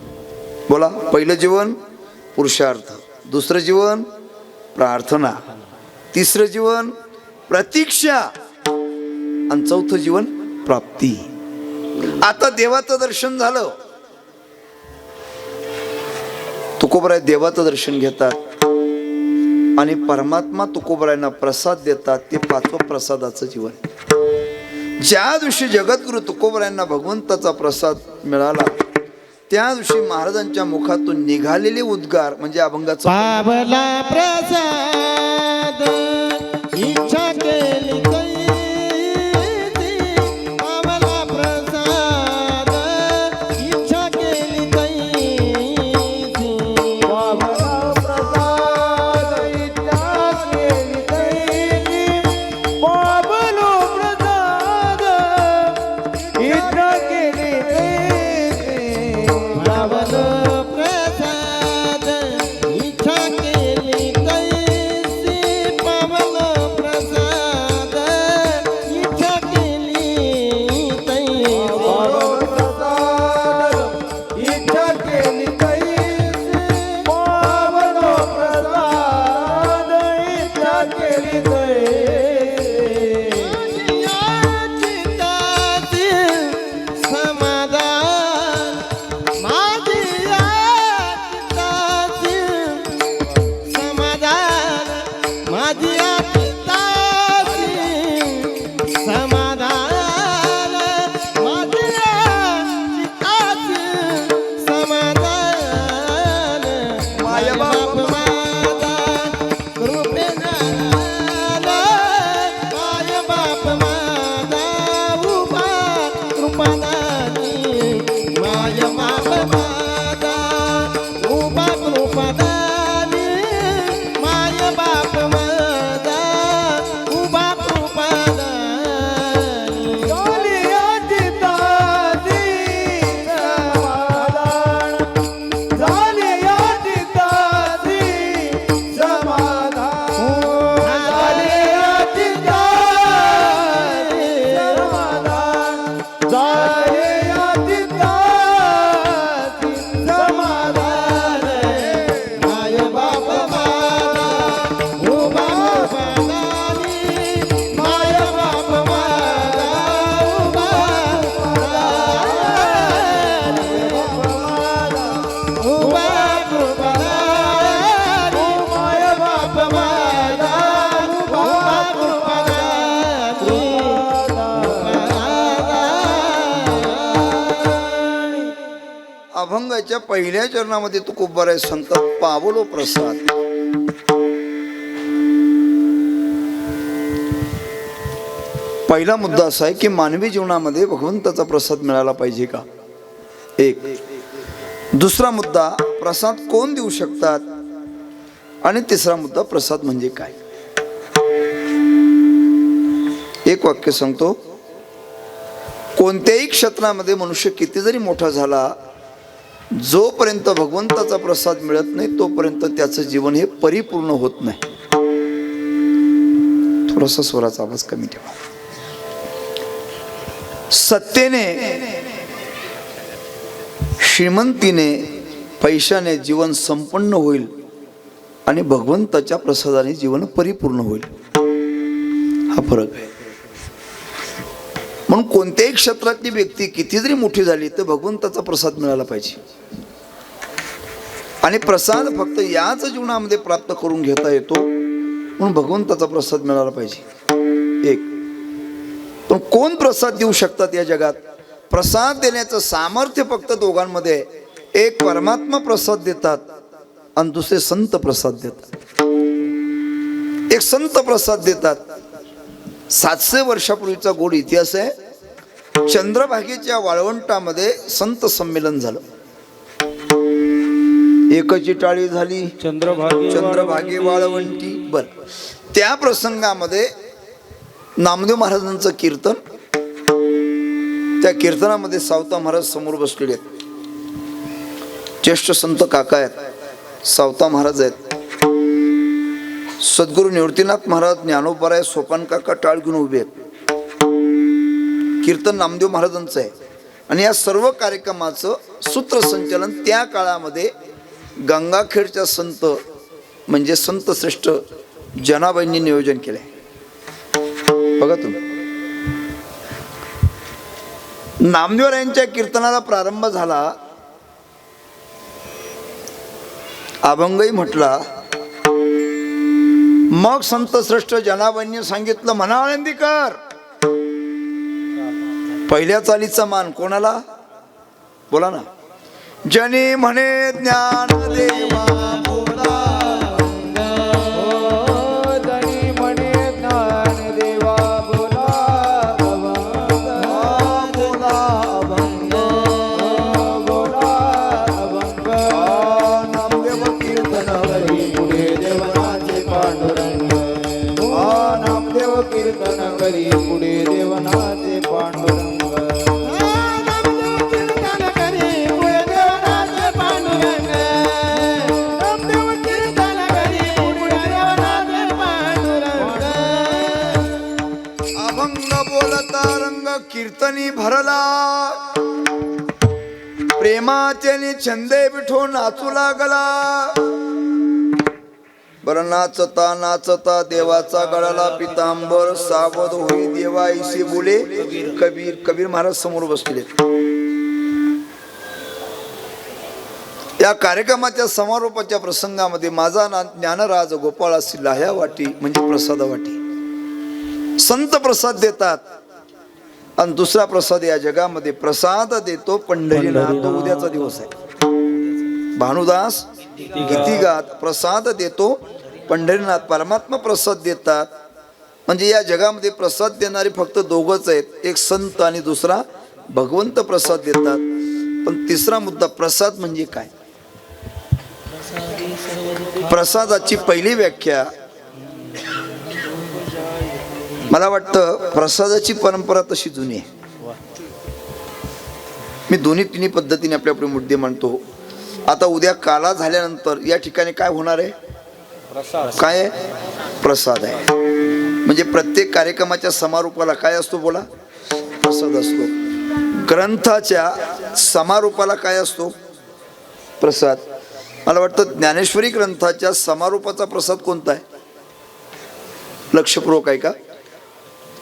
बोला. पहिलं जीवन पुरुषार्थ, दुसरं जीवन प्रार्थना, तिसरं जीवन प्रतीक्षा आणि चौथं जीवन प्राप्ती. आता देवाचं दर्शन झालं. तुकोबराय देवाचं दर्शन घेतात आणि परमात्मा तुकोबरायांना प्रसाद देतात. ते 5वं प्रसादाचं जीवन. ज्या दिवशी जगद्गुरु तुकोबरायांना भगवंताचा प्रसाद मिळाला त्या दिवशी महाराजांच्या मुखातून निघालेले उद्गार म्हणजे अभंगाचा पावला प्रसाद इच्छा केली तैसी. पावला प्रसाद इच्छा केली तैसी. पावला प्रसाद इच्छा केली तैसी. पावलो प्रसाद इच्छा केली तैसी. पावलो प्रसाद इच्छा केली तैसी. पावलो अभंगाच्या पहिल्या चरणामध्ये तुकोबाराय सांगतात पावलो प्रसाद. पहिला मुद्दा असा आहे की मानवी जीवनामध्ये भगवंताचा प्रसाद मिळाला पाहिजे का, एक. दुसरा मुद्दा, प्रसाद कोण देऊ शकतात, आणि तिसरा मुद्दा, प्रसाद म्हणजे काय. एक वाक्य सांगतो, कोणत्याही क्षेत्रामध्ये मनुष्य किती जरी मोठा झाला, जोपर्यंत भगवंताचा प्रसाद मिळत नाही तोपर्यंत त्याचं जीवन हे परिपूर्ण होत नाही. थोडासा स्वराचा आवाज कमी ठेवा. सत्तेने, श्रीमंतीने, पैशाने जीवन संपन्न होईल आणि भगवंताच्या प्रसादाने जीवन परिपूर्ण होईल. हा फरक आहे. म्हणून कोणत्याही क्षेत्रातली व्यक्ती किती जरी मोठी झाली तर भगवंताचा प्रसाद मिळाला पाहिजे. आणि प्रसाद फक्त याच जीवनामध्ये प्राप्त करून घेता येतो, म्हणून भगवंताचा प्रसाद मिळाला पाहिजे. एक. पण कोण प्रसाद देऊ शकतात या जगात? प्रसाद देण्याचं सामर्थ्य फक्त दोघांमध्ये आहे. एक परमात्मा प्रसाद देतात आणि दुसरे संत प्रसाद देतात. एक संत प्रसाद देतात. 700 वर्षापूर्वीचा गोड इतिहास आहे. चंद्रभागेच्या वाळवंटामध्ये संत संमेलन झालं. एकची टाळी झाली चंद्रभागे वाळवंटी. बर, त्या प्रसंगामध्ये नामदेव महाराजांचं कीर्तन, त्या कीर्तनामध्ये सावता महाराज समोर बसलेले आहेत. ज्येष्ठ संत काका आहेत, सावता महाराज आहेत, सद्गुरू निवृत्तीनाथ महाराज, ज्ञानोबराय, सोपान काका टाळ घेऊन उभे आहेत. कीर्तन नामदेव महाराजांचं आहे. आणि या सर्व कार्यक्रमाचं सूत्रसंचालन त्या काळामध्ये गंगाखेडच्या संत म्हणजे संत श्रेष्ठ जनाबाईंनी नियोजन केलंय. बघा तुम्ही, नामदेवरायांच्या कीर्तनाला प्रारंभ झाला. अभंगही म्हटला. मग संत श्रेष्ठ जनाबाईंनी सांगितलं, म्हणा आळंदीकर. पहिल्या चालीचा मान कोणाला? बोला ना. जनी म्हणे ज्ञान देवा बोला, जनी म्हणे ज्ञान देवा बोला, बोला अभंग, बोला अभंग. नामदेव कीर्तन करी पुढे देवनाचे पांडुरंग, नामदेव कीर्तन करी पुढे देवनाचे पांडुरंग. अभंग बोलता रंग कीर्तनी भरला, प्रेमाचे छंदे बिठो नाचू लागला. बरं, नाचता नाचता देवाचा गळाला पितांबर, सावध होई देवा ऐसे बोले कबीर. कबीर महाराज समोर बसले. या कार्यक्रमाच्या समारोपाच्या प्रसंगामध्ये माझा ज्ञानराज गोपाळासी लाह्या वाटी म्हणजे प्रसाद वाटी. संत प्रसाद देतात आणि दुसरा प्रसाद या जगामध्ये प्रसाद देतो पंढरीनाथ. तो उद्याचा दिवस आहे. भानुदास गीतिगात प्रसाद देतो पंढरीनाथ. परमात्मा प्रसाद देतात. म्हणजे या जगामध्ये प्रसाद देणारे फक्त दोघच आहेत, एक संत आणि दुसरा भगवंत प्रसाद देतात. पण तिसरा मुद्दा, प्रसाद म्हणजे काय? प्रसादाची पहिली व्याख्या, मला वाटतं प्रसादाची परंपरा तशी जुनी आहे. मी दोन्ही तिन्ही पद्धतीने आपल्यापुढे मुद्दे मांडतो. आता उद्या काला झाल्यानंतर या ठिकाणी काय होणार आहे? काय आहे? प्रसाद आहे. म्हणजे प्रत्येक कार्यक्रमाच्या समारोपाला काय असतो? बोला, प्रसाद असतो. ग्रंथाच्या समारोपाला काय असतो? प्रसाद. मला वाटतं ज्ञानेश्वरी ग्रंथाच्या समारोपाचा प्रसाद कोणता आहे? लक्षपूर्वक आहे का?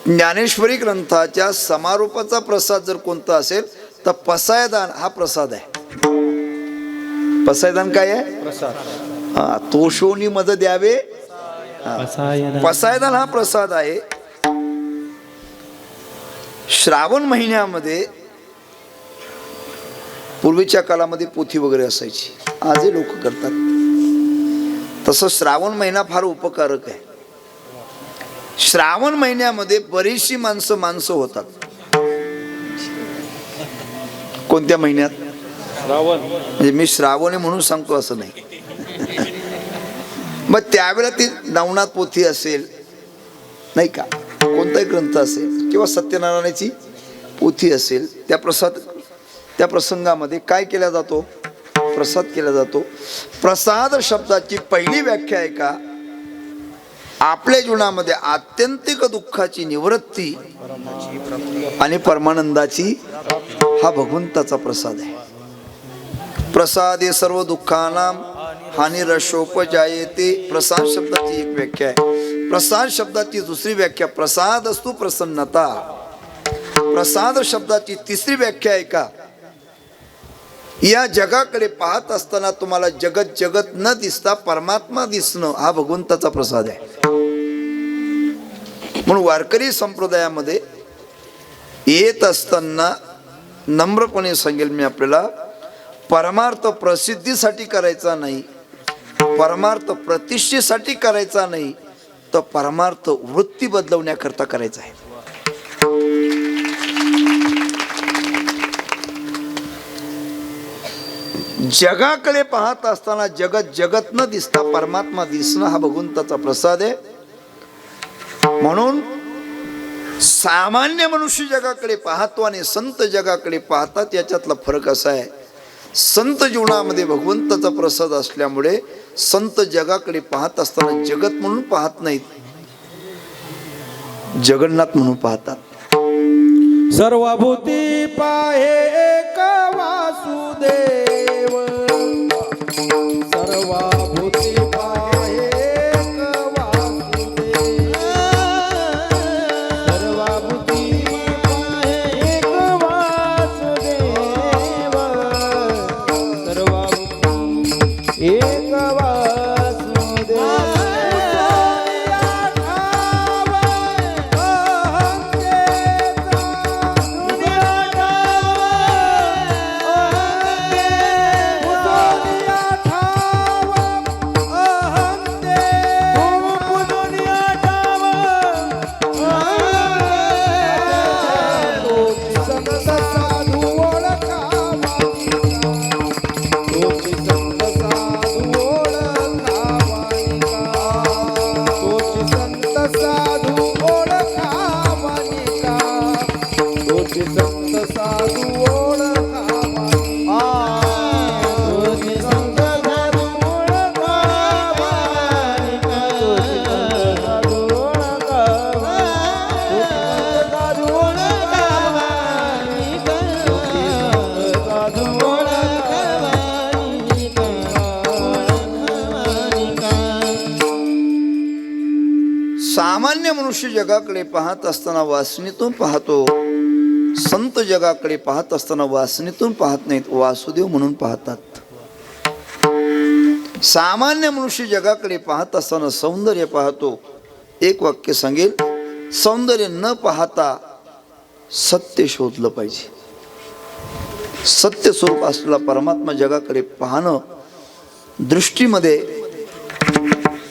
ज्ञानेश्वरी ग्रंथाच्या समारोपाचा प्रसाद जर कोणता असेल तर पसायदान हा प्रसाद आहे. पसायदान काय आहे? प्रसाद. हा, तोषोनी मद द्यावे. पसायदान हा प्रसाद आहे. श्रावण महिन्यामध्ये पूर्वीच्या काळामध्ये पोथी वगैरे असायची, आजही लोक करतात. तसं श्रावण महिना फार उपकारक आहे. श्रावण महिन्यामध्ये बरीचशी माणसं होतात. कोणत्या महिन्यात? म्हणजे मी श्रावणी म्हणून सांगतो असं नाही. मग त्यावेळेला ती नवनाथ पोथी असेल नाही का, कोणताही ग्रंथ असेल किंवा सत्यनारायणाची पोथी असेल, त्या प्रसंगामध्ये काय केला जातो? प्रसाद केला जातो. प्रसाद शब्दाची पहिली व्याख्या आहे का, आपल्या जीवनामध्ये आत्यंतिक दुःखाची निवृत्ती आणि परमानंदाची, हा भगवंताचा प्रसाद आहे. प्रसादे सर्व दुःखानाम हानिरशोपजायते, प्रसाद शब्दाची एक व्याख्या आहे. प्रसाद शब्दाची दुसरी व्याख्या, प्रसाद असतो प्रसन्नता. प्रसाद शब्दाची तिसरी व्याख्या आहे का, या जगाकडे पाहत असताना तुम्हाला जगत न दिसता परमात्मा दिसणं, हा भगवंताचा प्रसाद आहे. म्हणून वारकरी संप्रदायामध्ये येत असताना नम्रपणे सांगेल मी आपल्याला, परमार्थ प्रसिद्धीसाठी करायचा नाही, परमार्थ प्रतिष्ठेसाठी करायचा नाही, तर परमार्थ वृत्ती बदलवण्याकरता करायचा आहे. जगाकडे पाहत असताना जगत न दिसता परमात्मा दिसणं, हा भगवंताचा प्रसाद आहे. म्हणून सामान्य मनुष्य जगाकडे पाहतो आणि संत जगाकडे पाहतात, याच्यातला फरक असा आहे, संत जीवनामध्ये भगवंताचा प्रसाद असल्यामुळे संत जगाकडे पाहत असताना जगत म्हणून पाहत नाहीत, जगन्नाथ म्हणून पाहतात. सर्वभूती पाहे एक वासुदेव, सर्वभूती पाहे एक वासुदेव, सर्वभूती पाहे एक वासुदेव, सर्वभूती एक वासुदेव. सामान्य मनुष्य जगाकडे पाहत असताना वासनेतून पाहतो, संत जगाकडे पाहत असताना वासनेतून पाहत नाहीत, वासुदेव म्हणून पाहतात. सामान्य मनुष्य जगाकडे पाहत असताना सौंदर्य पाहतो. एक वाक्य सांगेल, सौंदर्य न पाहता सत्य शोधलं पाहिजे. सत्य स्वरूप असलेला परमात्मा जगाकडे पाहणं, दृष्टीमध्ये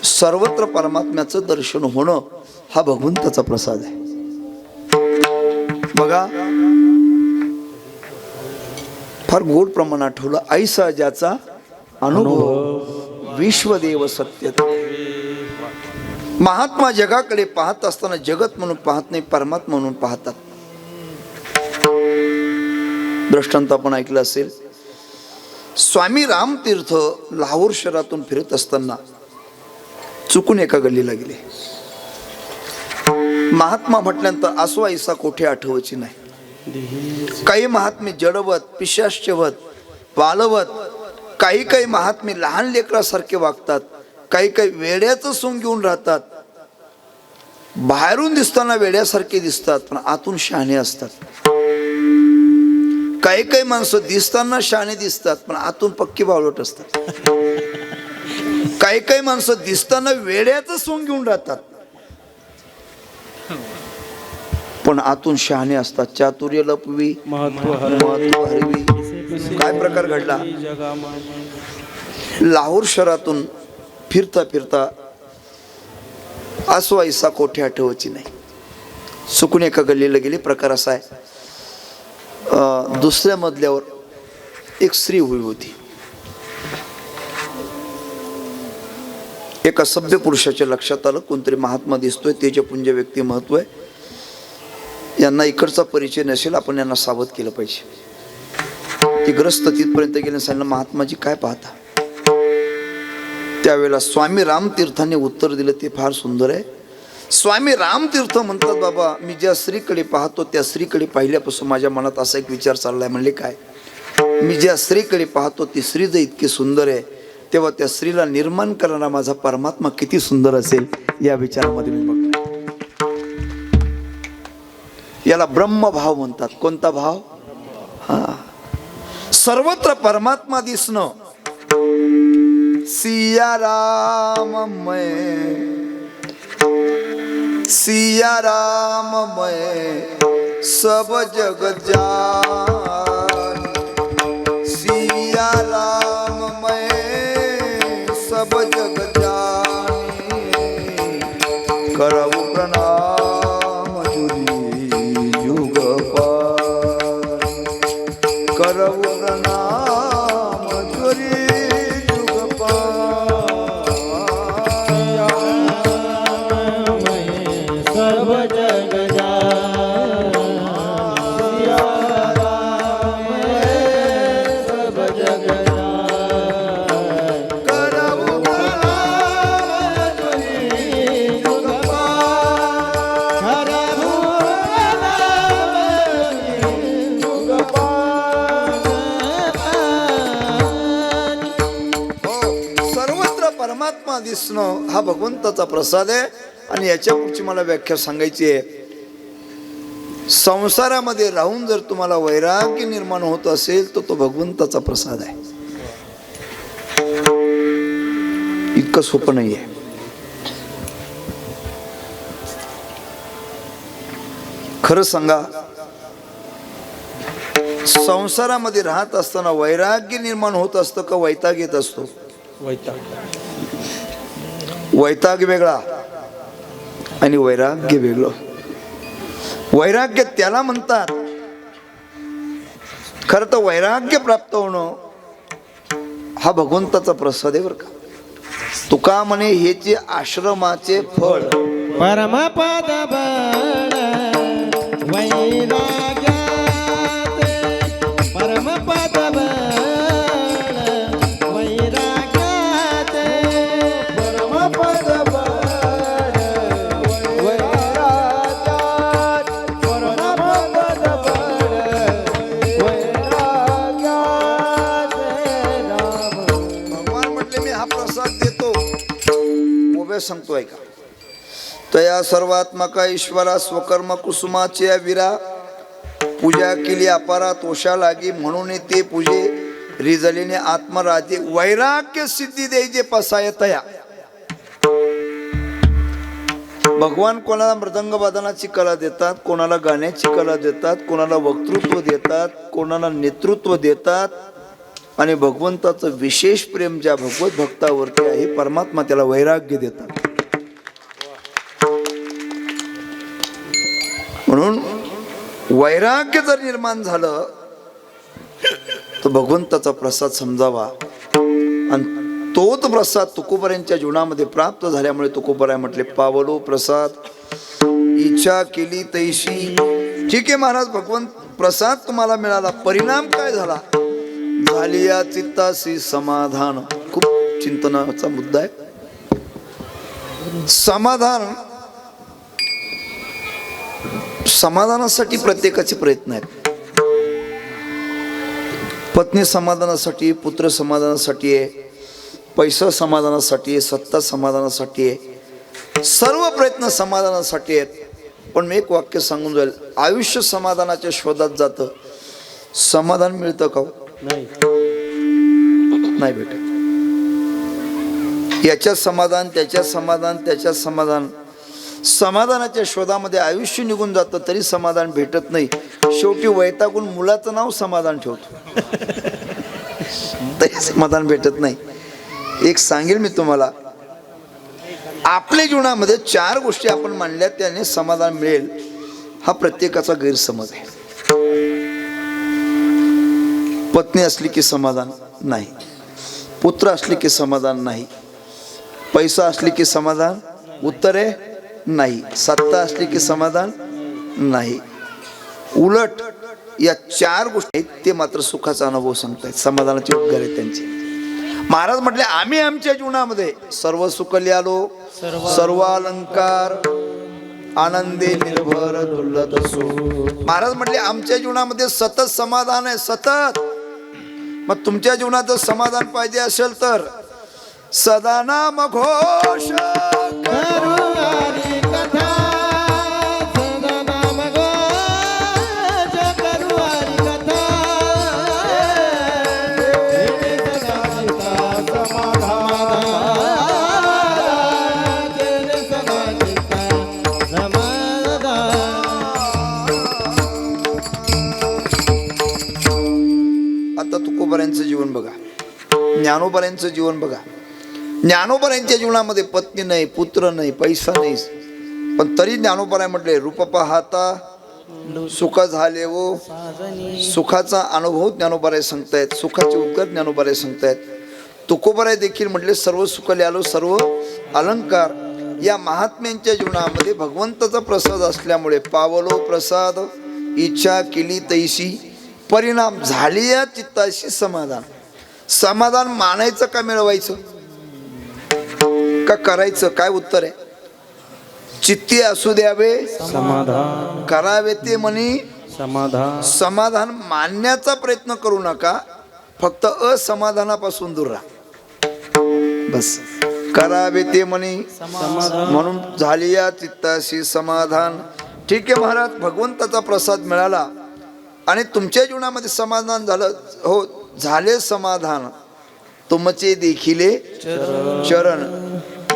सर्वत्र परमात्म्याचं दर्शन होणं, हा भगवंताचा प्रसाद आहे. बघा, फार गोड प्रमाणात ठेवलं, ऐसा ज्याचा अनुभव विश्वदेव सत्य. महात्मा जगाकडे पाहत असताना जगत म्हणून पाहत नाही, परमात्मा म्हणून पाहतात. दृष्टांत आपण ऐकलं असेल, स्वामी रामतीर्थ लाहोर शहरातून फिरत असताना चुकून एका गल्लीला गेले. महात्मा म्हटल्यानंतर आसो ऐसा कोठे आठवायची नाही. काही महात्मे जडवत, पिशाच्यवत, वालवत, काही महात्मे लहान लेकरासारखे वागतात, काही वेड्याचं सोंग घेऊन राहतात. बाहेरून दिसताना वेड्यासारखे दिसतात पण आतून शहाणे असतात. काही माणसं दिसताना शहाणे दिसतात पण आतून पक्की बावळट असतात. काही माणसं दिसताना वेड्याचं सोंग घेऊन राहतात पण आतून शहाणे असतात. चातुर्य लपवी महत्व हरवी, काय प्रकार घडला? जगामध्ये लाहोर शहरातून फिरता फिरता आसवाईसा कोठे आठवची नाही, चुकून एका गल्लीला गेली. प्रकार असा आहे, दुसऱ्या मजल्यावर एक स्त्री उभी होती. एका सभ्य पुरुषाच्या लक्षात आलं कोणतरी महात्मा दिसतोय, तेजपुंज व्यक्ती महत्व आहे, यांना इकडचा परिचय नसेल, आपण यांना सावध केलं पाहिजे. ती ग्रस्त तिथपर्यंत गेले, सांगितलं महात्माजी काय पाहता? त्यावेळेला स्वामी रामतीर्थांनी उत्तर दिलं, ते फार सुंदर आहे. स्वामी रामतीर्थ म्हणतात, बाबा मी ज्या स्त्रीकडे पाहतो त्या स्त्रीकडे पाहिल्यापासून माझ्या मनात असा एक विचार चाललाय. म्हणले काय? मी ज्या स्त्रीकडे पाहतो ती स्त्री जर इतकी सुंदर आहे, तेव्हा त्या स्त्रीला निर्माण करणारा माझा परमात्मा किती सुंदर असेल, या विचारामध्ये मी बघतो. याला ब्रह्मभाव म्हणतात. कोणता भाव? हा, सर्वत्र परमात्मा दिसणं. सिया राममय सब जग जान, सिया राममय सब जग जानी, करऊ प्रणाम जुरी युग पार, करऊ प्रणाम जुरी युग पार. सर्व जग सब जग सर्वत्र परमात्मा दिसणं हा भगवंताचा प्रसाद आहे. आणि याच्या पुढची मला व्याख्या सांगायची आहे. संसारामध्ये राहून जर तुम्हाला वैराग्य निर्माण होत असेल तर तो भगवंताचा प्रसाद आहे. इतकं सोपं नाहीये. खरं सांगा, संसारामध्ये राहत असताना वैराग्य निर्माण होत असतं का वैताग येत असतो? वैताग वेगळा आणि वैराग्य वेगळं. वैराग्य त्याला म्हणतात, खरं तर वैराग्य प्राप्त होणं हा भगवंताचा प्रसाद आहे बरं का. तुका म्हणे हेचे आश्रमाचे फळ. परमपद बळ वैराग्यात, परमपद बळ वैराग्यात, परमपद बळ वैराग्यात, परमपद बळ वैराग्यात राम. भगवान म्हटले मी हा प्रसाद देतो. उभे सांगतोय का? तया सर्वात्मका ईश्वरा स्वकर्म कुसुमाच्या विरा, पूजा केली अपारा तोषा लागी, म्हणून ते पूजे रिजलेने आत्मराजे, वैराग्य सिद्धी द्यायचे पसाय तया. भगवान कोणाला मृदंग वादनाची कला देतात, कोणाला गाण्याची कला देतात, कोणाला वक्तृत्व देतात, कोणाला नेतृत्व देतात. आणि भगवंताचं विशेष प्रेम ज्या भगवत भक्तावरती आहे, परमात्मा त्याला वैराग्य देतात. म्हणून वैराग्य जर निर्माण झालं तर भगवंताचा प्रसाद समजावा. आणि तोच प्रसाद तुकोबऱ्यांच्या जीवनामध्ये प्राप्त झाल्यामुळे तुकोबराय म्हटले, पावलो प्रसाद इच्छा केली तैशी. ठीक आहे महाराज, भगवंत प्रसाद तुम्हाला मिळाला, परिणाम काय झाला? झाली या चित्ताशी समाधान. खूप चिंतनाचा मुद्दा आहे. समाधान, समाधानासाठी प्रत्येकाचे प्रयत्न आहेत. पत्नी समाधानासाठी, पुत्र समाधानासाठी आहे, पैसा समाधानासाठी आहे, सत्ता समाधानासाठी आहे, सर्व प्रयत्न समाधानासाठी आहेत. पण मी एक वाक्य सांगून जाईल, आयुष्य समाधानाच्या शोधात जातं, समाधान मिळतं का? नाही भेटत. याच्यात समाधान, त्याच्यात समाधान, त्याच्यात समाधान, समाधानाच्या शोधामध्ये आयुष्य निघून जातं तरी समाधान भेटत नाही. शेवटी वैतागून मुलाचं नाव समाधान ठेवतो. तरी समाधान भेटत नाही. एक सांगेल मी तुम्हाला, आपल्या जीवनामध्ये 4 गोष्टी आपण मांडल्या त्याने समाधान मिळेल, हा प्रत्येकाचा गैरसमज आहे. पत्नी असली की समाधान नाही, पुत्र असले की समाधान नाही, पैसा असले की समाधान, उत्तर आहे नाही, सत्ता असली की समाधान नाही. उलट या 4 गोष्टी आहेत ते मात्र सुखाचा अनुभव सांगतायत, समाधानाचे उद्गार आहेत त्यांचे. महाराज म्हटले आम्ही आमच्या जीवनामध्ये सर्व सुख लिहालो, सर्व अलंकार, आनंदे निर्भर डुलत असो. महाराज म्हटले आमच्या जीवनामध्ये सतत समाधान आहे, सतत. मग तुमच्या जीवनात जर समाधान पाहिजे असेल तर सदा नाम घोष करू हरी कथा, सदा नाम घोष करू हरी कथा. केले सदा चित्ता समाधान, केले सदा चित्ता समाधान. आता तुकोबारायांचं जीवन बघा, ज्ञानोबारायांचं जीवन बघा. ज्ञानोबारायांच्या जीवनामध्ये पत्नी नाही, पुत्र नाही, पैसा नाही, पण तरी ज्ञानोबाराय म्हटले रूप पाहता सुख झाले व सुखाचा अनुभव ज्ञानोबाराय सांगतायत, सुखाचे उद्गार ज्ञानोबाराय सांगतायत. तुकोबाराय देखील म्हटले सर्व सुख लिहालो, सर्व अलंकार. या महात्म्यांच्या जीवनामध्ये भगवंताचा प्रसाद असल्यामुळे पावलो प्रसाद, इच्छा केली तैशी, परिणाम झाली या चित्ताशी समाधान. समाधान मानायचं का मिळवायचं का करायचं? काय उत्तर आहे? चित्ती असू द्यावे समाधान, करावे ते म्हणी समाधान. समाधान मानण्याचा प्रयत्न करू नका, फक्त असमाधानापासून दूर राहा बस. करावे ते म्हणी म्हणून झाली या चित्ताशी समाधान. ठीक आहे महाराज, भगवंताचा प्रसाद मिळाला आणि तुमच्या जीवनामध्ये समाधान झालं, हो झाले समाधान. तुमचे देखिले चरण,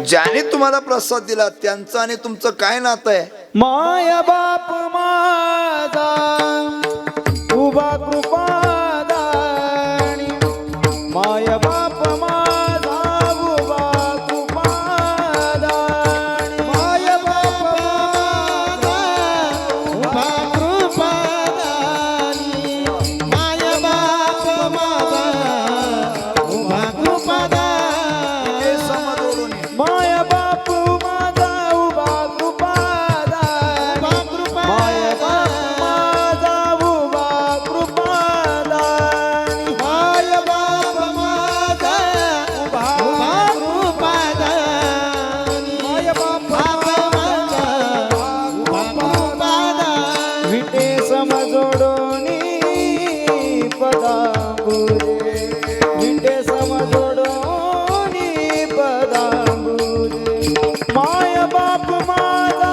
ज्याने तुम्हाला प्रसाद दिला त्यांचं आणि तुमचं काय नातं आहे? माय बाप माझा उभा कृपादानी, माय बाप माझा उभा कृपादानी, माय बाप माझा उभा कृपादानी, माय बाप माझा उभा कृपादानी, समजोडून माय बाप माझा उभा कृपादानी, माय बाप माझा उभा कृपादानी, माय बाप माझा उभा कृपादानी, माय बाप माझा उभा कृपादानी. विटे समजोडोनी पदांबुजे, विटे समजोडोनी पदांबुजे, माय बाप माझा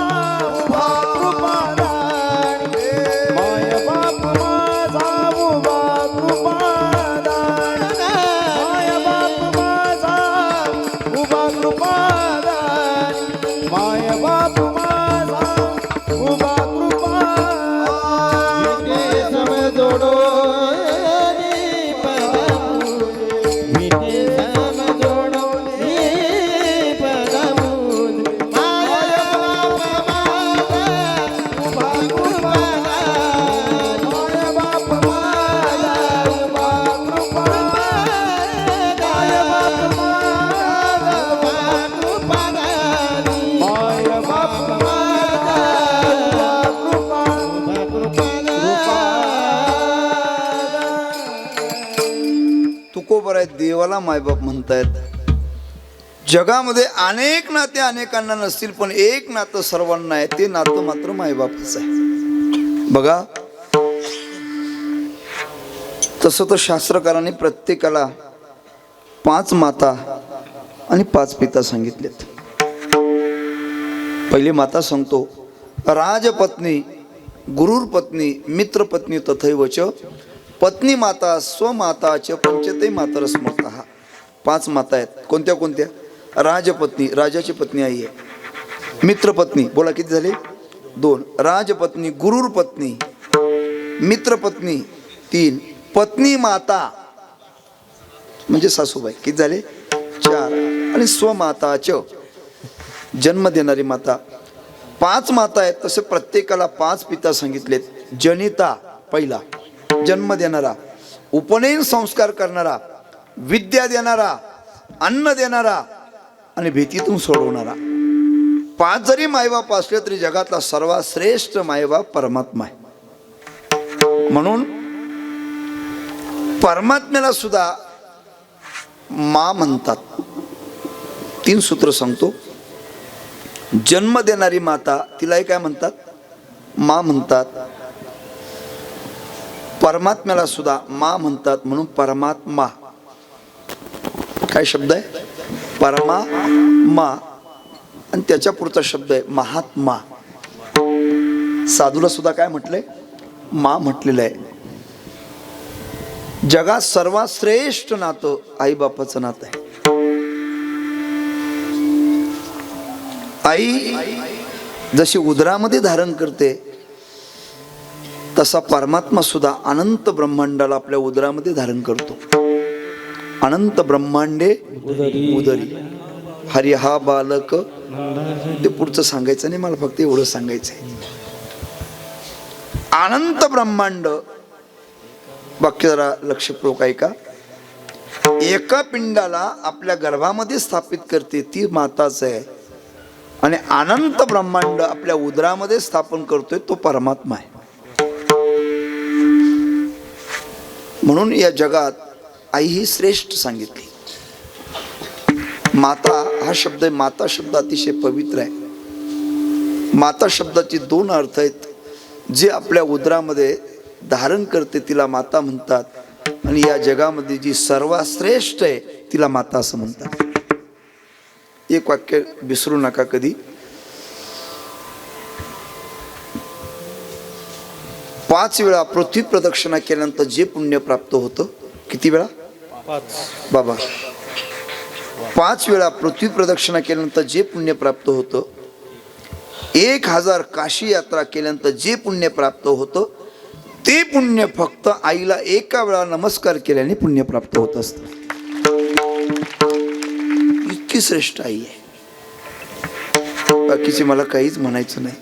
उभा कृपादानी, माय बाप माझा उभा कृपादानी, माय बाप माझा उभा कृपादानी, माय बाप माझा उभा कृपादानी. विटे समजोडोनी पदांबुजे, विटे समजोडोनी पदांबुजे, माय बाप माझा उभा कृपादानी, माय बाप माझा उभा कृपादानी, माय बाप माझा उभा कृपादानी, माय बाप माझा उभा कृपादानी. तुकोबाराय देवाला मायबाप म्हणतायत. जगामध्ये अनेक नाते अनेकांना नसतील, पण एक नातं सर्वांना आहे, ते नातं मात्र मायबापच आहे. बघा, तसं तर शास्त्रकारांनी प्रत्येकाला 5 माता आणि 5 पिता सांगितलेत. पहिली माता सांगतो, राजपत्नी, गुरुर्पत्नी, मित्रपत्नी तथैवच पत्नी माता स्वमाता च पंचते मातर स्मृतः. 5 माता आहेत. कोणत्या कोणत्या? राजपत्नी, राजाची पत्नी आई आहे. मित्रपत्नी, बोला किती झाले? 2. राजपत्नी, गुरुर्पत्नी, मित्रपत्नी 3, पत्नी माता म्हणजे सासूबाई, किती झाले 4, आणि स्वमाता जन्म देणारी माता 5 माता आहेत. तसे प्रत्येकाला 5 पिता सांगितलेत. जनिता पहिला, जन्म देणारा, उपनयन संस्कार करणारा, विद्या देणारा, अन्न देणारा आणि भीतीतून सोडवणारा. 5 जरी मायबाप असले तरी जगातला सर्वात श्रेष्ठ मायबाप परमात्मा आहे. म्हणून परमात्म्याला सुद्धा मा म्हणतात. 3 सूत्र सांगतो. जन्म देणारी माता तिलाही काय म्हणतात? मा म्हणतात. परमात्म्याला सुद्धा मा म्हणतात. म्हणून परमात्मा काय शब्द आहे? परमा आणि त्याच्या पुढचा शब्द आहे महात्मा. साधूला सुद्धा काय म्हटलंय? मा म्हटलेलं आहे. जगात सर्वात श्रेष्ठ नातं आई बापाचं नातं आहे. आई जशी उदरामध्ये धारण करते तसा परमात्मा सुद्धा अनंत ब्रह्मांडाला आपल्या उदरामध्ये धारण करतो. अनंत ब्रह्मांडे उदरी हरी हा बालक. ते पुढचं सांगायचं नाही मला, फक्त एवढं सांगायचंय. अनंत ब्रह्मांड वाक्य जरा लक्षपूर्वक ऐका. एका पिंडाला आपल्या गर्भामध्ये स्थापित करते ती माताच आहे आणि अनंत ब्रह्मांड आपल्या उदरामध्ये स्थापन करतोय तो परमात्मा आहे. म्हणून या जगात आई ही श्रेष्ठ सांगितली. माता हा शब्द आहे. माता शब्द अतिशय पवित्र आहे. माता शब्दाचे 2 अर्थ आहेत. जे आपल्या उदरामध्ये धारण करते तिला माता म्हणतात आणि या जगामध्ये जी सर्वात श्रेष्ठ आहे तिला माता असं म्हणतात. एक वाक्य विसरू नका कधी. 5 वेळा पृथ्वी प्रदक्षिणा केल्यानंतर जे पुण्य प्राप्त होतं. किती वेळा? 5 बाबा 5 वेळा पृथ्वी प्रदक्षिणा केल्यानंतर जे पुण्य प्राप्त होतं. 1000 काशी यात्रा केल्यानंतर जे पुण्य प्राप्त होतं ते पुण्य फक्त आईला एका वेळा नमस्कार केल्याने पुण्य प्राप्त होत असतं. इतकी श्रेष्ठ आई आहे. बाकीचे मला काहीच म्हणायचं नाही.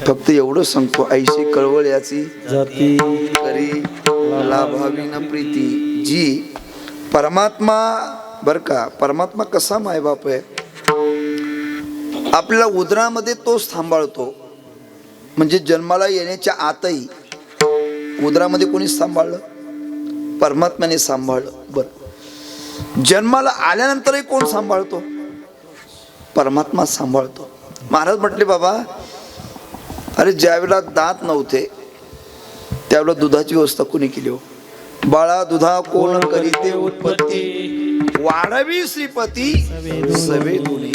फक्त एवढं सांगतो. आईशी कळवळ याची जाती करी लाभावी न प्रीती. जी परमात्मा बर का, परमात्मा कसा मायबाप आहे. आपल्याला उदरामध्ये तो सांभाळतो. म्हणजे जन्माला येण्याच्या आतही उदरामध्ये कोणी सांभाळलं? परमात्म्याने सांभाळलं. बरं, जन्माला आल्यानंतरही कोण सांभाळतो? परमात्मा सांभाळतो. महाराज म्हटले बाबा अरे ज्यावेळेला दात नव्हते त्यावेळेला दुधाची व्यवस्था कोणी केली हो? बाळा दुधा कोण करीते उत्पत्ती, वाढवी श्रीपती सवे गुणी.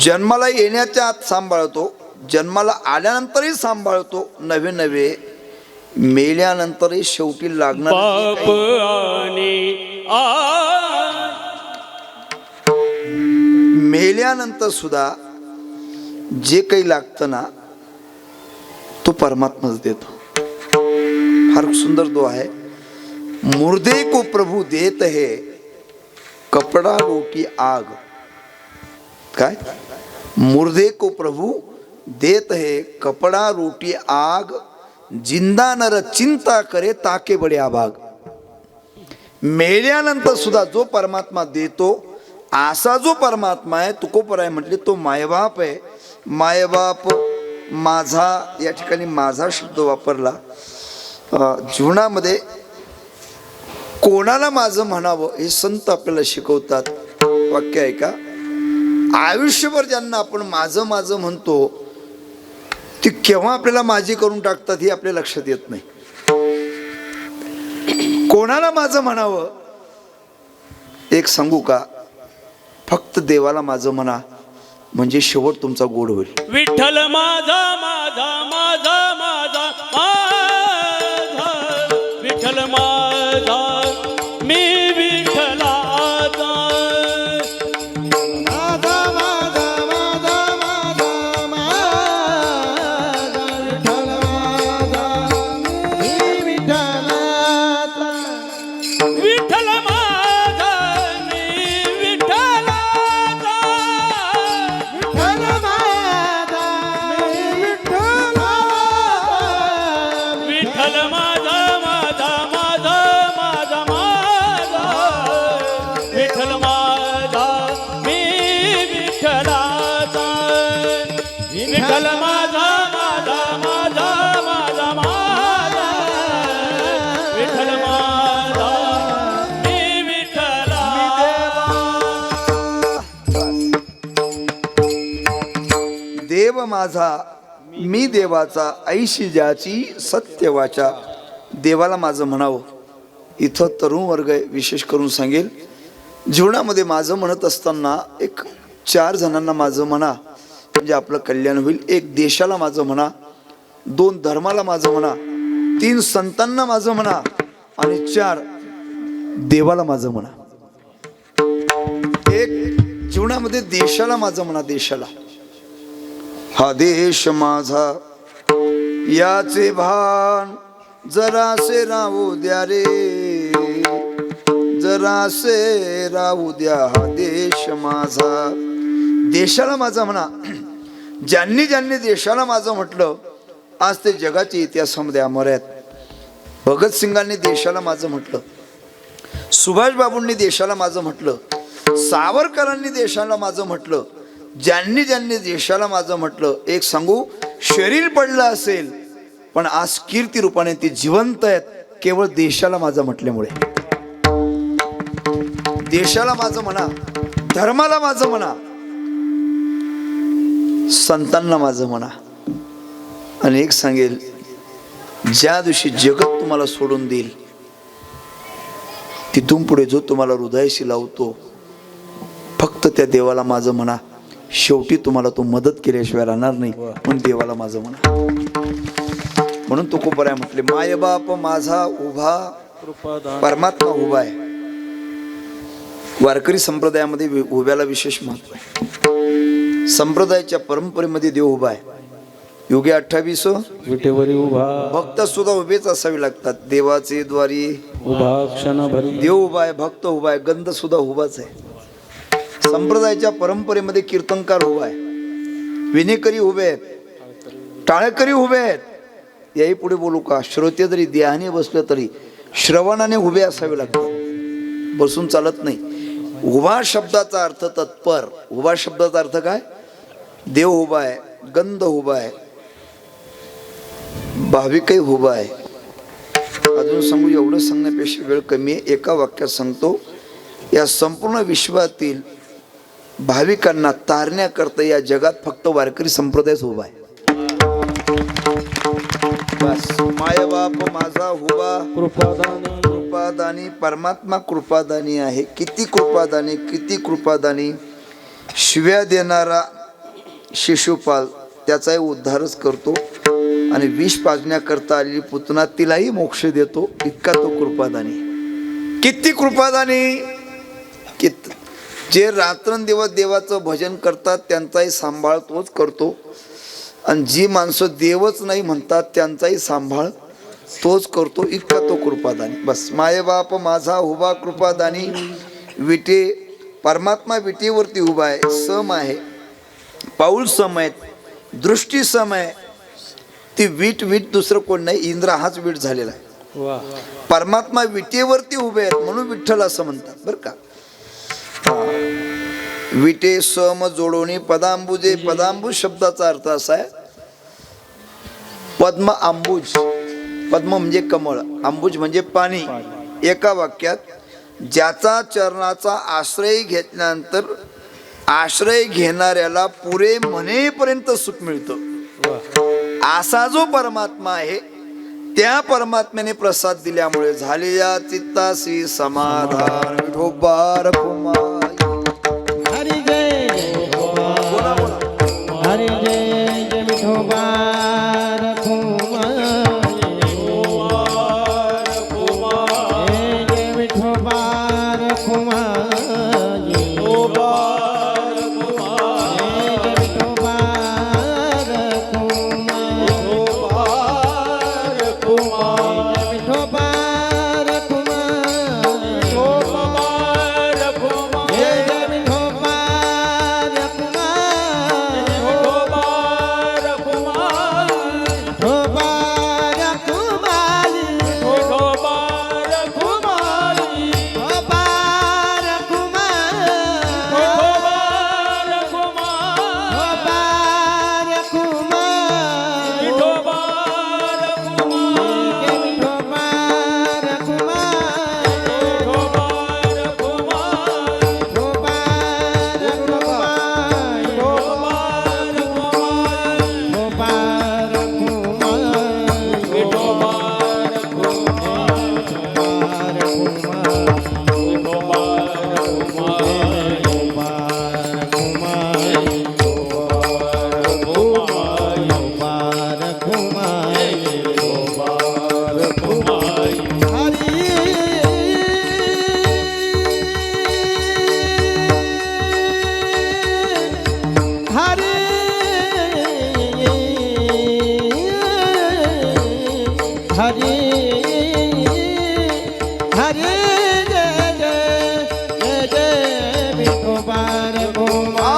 जन्माला येण्याच्या आत सांभाळतो, जन्माला आल्यानंतरही सांभाळतो, नवे नवे मेल्यानंतरही शेवटी लागणार. मेल्यानंतर सुद्धा जे काही लागतं ना तो परमात्माच देतो. फार सुंदर दो आहे. मुर्दे को प्रभु देत है कपड़ा रोटी आग. काय? मुर्दे को प्रभु देत है कपड़ा रोटी आग, जिंदा नर चिंता करे ताके बडे आभाग. मेल्यानंतर सुद्धा जो परमात्मा देतो असा जो परमात्मा आहे तुकोपर आहे म्हटले तो मायबाप आहे. मायबाप माझा या ठिकाणी माझा शब्द वापरला. जीवनामध्ये कोणाला माझं म्हणावं हे संत आपल्याला शिकवतात. वाक्य आहे का, आयुष्यभर ज्यांना आपण माझं माझं म्हणतो ती केव्हा आपल्याला माझी करून टाकतात हे आपल्या लक्षात येत नाही. कोणाला माझं म्हणावं एक सांगू का, फक्त देवाला माझं म्हणा म्हणजे शेवट तुमचा गोड होईल. विठ्ठल माझा माझा माझा माझा माझा, विठ्ठल माझा मी विठ्ठलाचा. माझा माझा माझा माझा माझा विठ्ठल माझा मी माझा मी देवाचा ऐशी ज्याची सत्य वाचा. देवाला माझं म्हणावं. इथं तरुण वर्ग आहे, विशेष करून सांगेल, जीवनामध्ये माझं म्हणत असताना एक 4 जणांना माझं म्हणा म्हणजे आपलं कल्याण होईल. 1 देशाला माझं म्हणा, 2 धर्माला माझं म्हणा, 3 संतांना माझं म्हणा आणि 4 देवाला माझं म्हणा. 1 जीवनामध्ये देशाला माझं म्हणा. देशाला, हा देश माझा याचे भान जरासे राहू द्या रे, जरासे राहू द्या हा देश माझा. देशाला माझा म्हणा. ज्यांनी ज्यांनी देशाला माझं म्हटलं आज ते जगाच्या इतिहासामध्ये अमर आहेत. भगतसिंगांनी देशाला माझं म्हटलं, सुभाषबाबूंनी देशाला माझं म्हटलं, सावरकरांनी देशाला माझं म्हटलं. ज्यांनी ज्यांनी देशाला माझं म्हटलं, एक सांगू, शरीर पडलं असेल पण आज कीर्ती रूपाने ती जिवंत आहेत केवळ देशाला माझं म्हटल्यामुळे. देशाला माझं म्हणा, धर्माला माझं म्हणा, संतांना माझं म्हणा. आणि एक सांगेल, ज्या दिवशी जगत तुम्हाला सोडून देईल तिथून पुढे जो तुम्हाला हृदयाशी लावतो फक्त त्या देवाला माझं म्हणा. शेवटी तुम्हाला तो मदत केल्याशिवाय राहणार नाही. म्हणून देवाला माझं म्हणा. म्हणून तुकोबराय म्हटले, माय बाप माझा उभा परमात्मा उभा आहे. वारकरी संप्रदायामध्ये उभ्याला विशेष महत्व आहे. संप्रदायाच्या परंपरेमध्ये देव उभा आहे. योगी 28 विटेवरी उभा, भक्त सुद्धा उभेच असावे लागतात. देवाचे द्वारी उभा क्षणभरी, देव उभा आहे, भक्त उभा आहे, गंध सुद्धा उभाच आहे. संप्रदायाच्या परंपरेमध्ये कीर्तनकार उभा आहे, विनेकरी उभे आहेत, टाळकरी उभे आहेत. याही पुढे बोलू का, श्रोते जरी देहाने बसले तरी श्रवणाने उभे असावे लागतात, बसून चालत नाही. उभा शब्दाचा अर्थ तत्पर. उभा शब्दाचा अर्थ काय? देव उभा आहे, गंध उभा आहे, भाविकही उभा आहे. अजून सांगू, एवढं सांगण्यापेक्षा वेळ कमी आहे. एका वाक्यात सांगतो, या संपूर्ण विश्वातील भाविकांना तारण्याकरता या जगात फक्त वारकरी संप्रदायच उभा आहे. बस. माय बाप माझा उभा कृपादानी, कृपादानी, परमात्मा कृपादानी आहे. किती कृपादानी, किती कृपादानी. शिव्या देणारा शिशुपाल त्याचाही उद्धारच करतो आणि विष पाजण्याकरता आलेली पुतना तिलाही मोक्ष देतो. इतका तो कृपादानी. किती कृपादानी. जे रात्रंदिवस देवाचं भजन करतात त्यांचाही सांभाळ तोच करतो आणि जी माणसं देवच नाही म्हणतात त्यांचाही सांभाळ तोच करतो. इतका तो कृपादानी. बस. मायबाप माझा उभा कृपादानी. विटे परमात्मा विटेवरती उभा आहे. सम आहे, पाऊल सम आहेत, दृष्टी सम आहे. ती वीट दुसरं कोण नाही, इंद्र हाच वीट झालेला आहे. परमात्मा विटेवरती उभे आहेत म्हणून विठ्ठल असं म्हणतात बरं का. विटे सम जोडोनी पदांबुजे. पदांबुज शब्दाचा अर्थ असा आहे, पद्म आंबुज. पद्म म्हणजे कमळ, आंबुज म्हणजे पाणी. एका वाक्यात, ज्याचा चरणाचा आश्रय घेतल्यानंतर आश्रय घेणाऱ्याला पुरे म्हणेपर्यंत सुख मिळतं. असा जो परमात्मा आहे त्या परमात्म्याने प्रसाद दिल्यामुळे झाले या चित्तासी समाधान. विठोबा रखुमाई. हरी जय बोला बोला. हरी जय जय विठोबा रखुमाई. जय जय विठोबा रखुमाई. हरी हरी जय जय जय जय विठोबार कुमार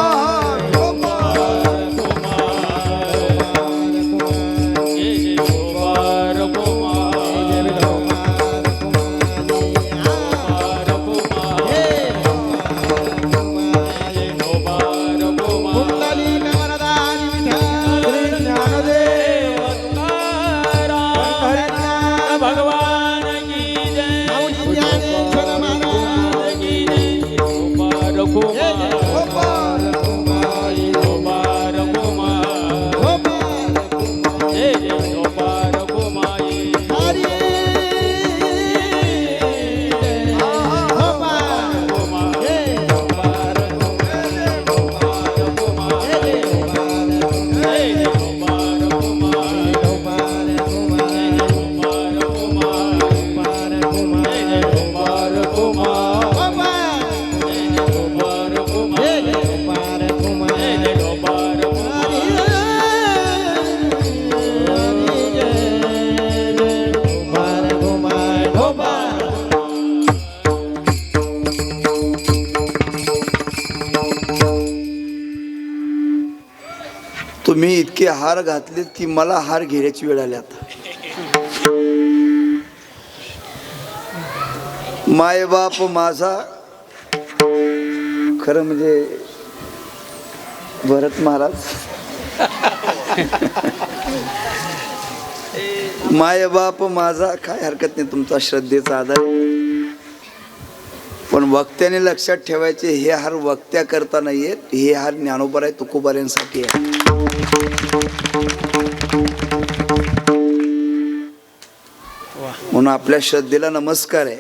तुम्ही इतके हार घातलेत की मला हार घेण्याची वेळ आली आता. मायबाप माझा खरं म्हणजे भरत महाराज मायबाप माझा काय हरकत नाही, तुमचा श्रद्धेचा आधार आहे. पण वक्त्याने लक्षात ठेवायचे हे हार वक्त्या करता नाहीयेत, हे हार ज्ञानोबा तुकोबाऱ्यांसाठी आहे. म्हणून आपल्या श्रद्धेला नमस्कार आहे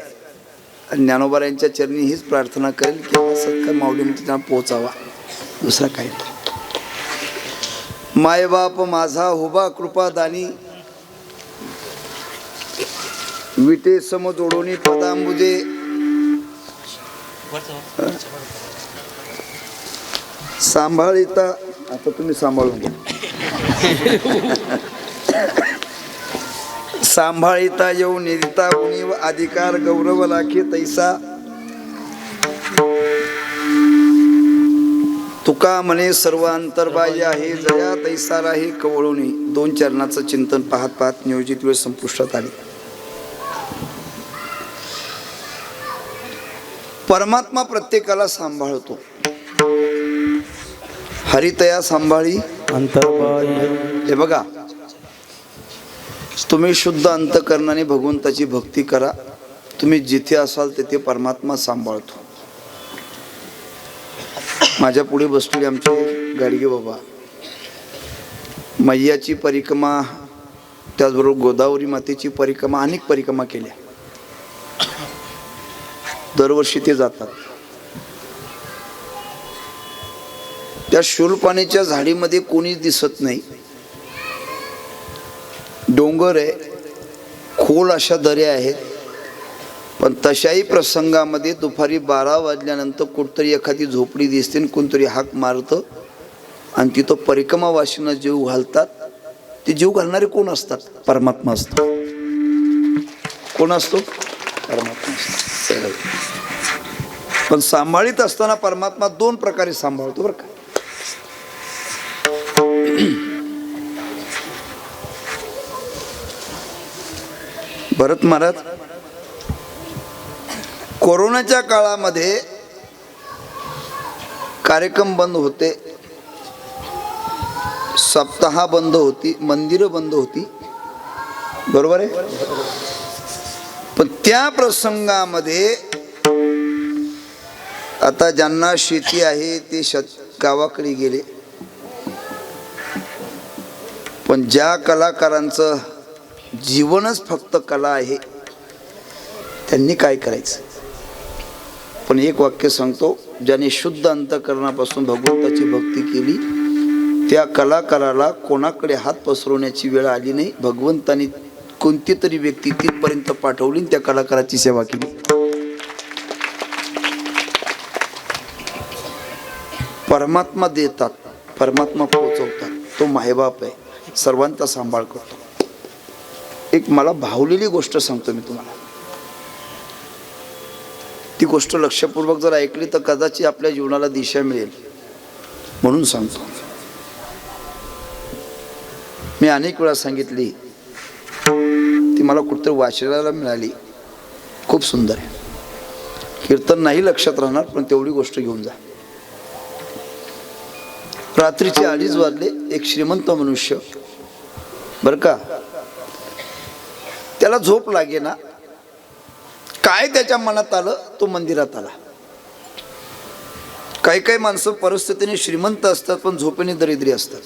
आणि ज्ञानोबाऱ्यांच्या चरणी हीच प्रार्थना करेल की हा सत्कार माऊलींमध्ये त्यांना पोहोचावा, दुसरा काही नाही. मायबाप माझा हुबा कृपादानी विटे सम जोडोनी पदांबुजे सांभाळिता. आता तुम्ही सांभाळून घ्या. सांभाळिता येऊ निरिता उणीव अधिकार गौरव लाखे तैसा तुका म्हणे सर्व अंतर्बाह्य आहे जया तैसा राही कवळुनी. 2 चरणाचं चिंतन पाहत पाहत नियोजित वेळ संपुष्टात आली. परमात्मा प्रत्येकाला सांभाळतो. हरितया सांभाळी अंतर्बाह्य. हे बघा, तुम्ही शुद्ध अंतकरणाने भगवंताची भक्ती करा. तुम्ही जिथे असाल तिथे परमात्मा सांभाळतो. माझ्या पुढे बसलेले आमचे गाडगे बाबा मैयाची परिक्रमा, त्याचबरोबर गोदावरी मातेची परिक्रमा, अनेक परिक्रमा केल्या. दरवर्षी ते जातात. त्या शूलपाणीच्या झाडीमध्ये कोणीच दिसत नाही. डोंगर आहे, खोल अशा दऱ्या आहेत. पण तशाही प्रसंगामध्ये दुपारी 12 वाजल्यानंतर कुठतरी एखादी झोपडी दिसते आणि कोणतरी हाक मारतं आणि तिथं परिक्रमावासींना जीव घालतात. ते जीव घालणारे कोण असतात? परमात्मा असतो. कोण असतो? परमात्मा असतो. पण सांभाळीत असताना परमात्मा 2 प्रकारे सांभाळतो बरं का. भरत महाराज कोरोनाच्या काळामध्ये कार्यक्रम बंद होते, सप्ताह बंद होती, मंदिरं बंद होती, बरोबर आहे. पण त्या प्रसंगामध्ये आता ज्यांना शेती आहे ते गावाकडे गेले. पण ज्या कलाकारांचं जीवनच फक्त कला आहे त्यांनी काय करायचं? पण एक वाक्य सांगतो, ज्याने शुद्ध अंतःकरणापासून भगवंताची भक्ती केली त्या कलाकाराला कोणाकडे हात पसरवण्याची वेळ आली नाही. भगवंतानी कोणती तरी व्यक्ती तिथपर्यंत पाठवली आणि त्या कलाकाराची सेवा केली. परमात्मा देतात, परमात्मा पोचवतात. तो मायबाप आहे, सर्वांचा सांभाळ करतो. एक मला भावलेली गोष्ट सांगतो मी तुम्हाला. ती गोष्ट लक्षपूर्वक जर ऐकली तर कदाचित आपल्या जीवनाला दिशा मिळेल म्हणून सांगतो. मी अनेक वेळा सांगितली, ती मला कुठेतरी वाचायला मिळाली. खूप सुंदर आहे. कीर्तन नाही लक्षात राहणार, पण तेवढी गोष्ट घेऊन जा. रात्रीचे 2:30 वाजले. एक श्रीमंत मनुष्य बर का, त्याला झोप लागे ना. काय त्याच्या मनात आलं, तो मंदिरात आला. काही काही माणसं परिस्थितीने श्रीमंत असतात पण झोपेने दरिद्री असतात.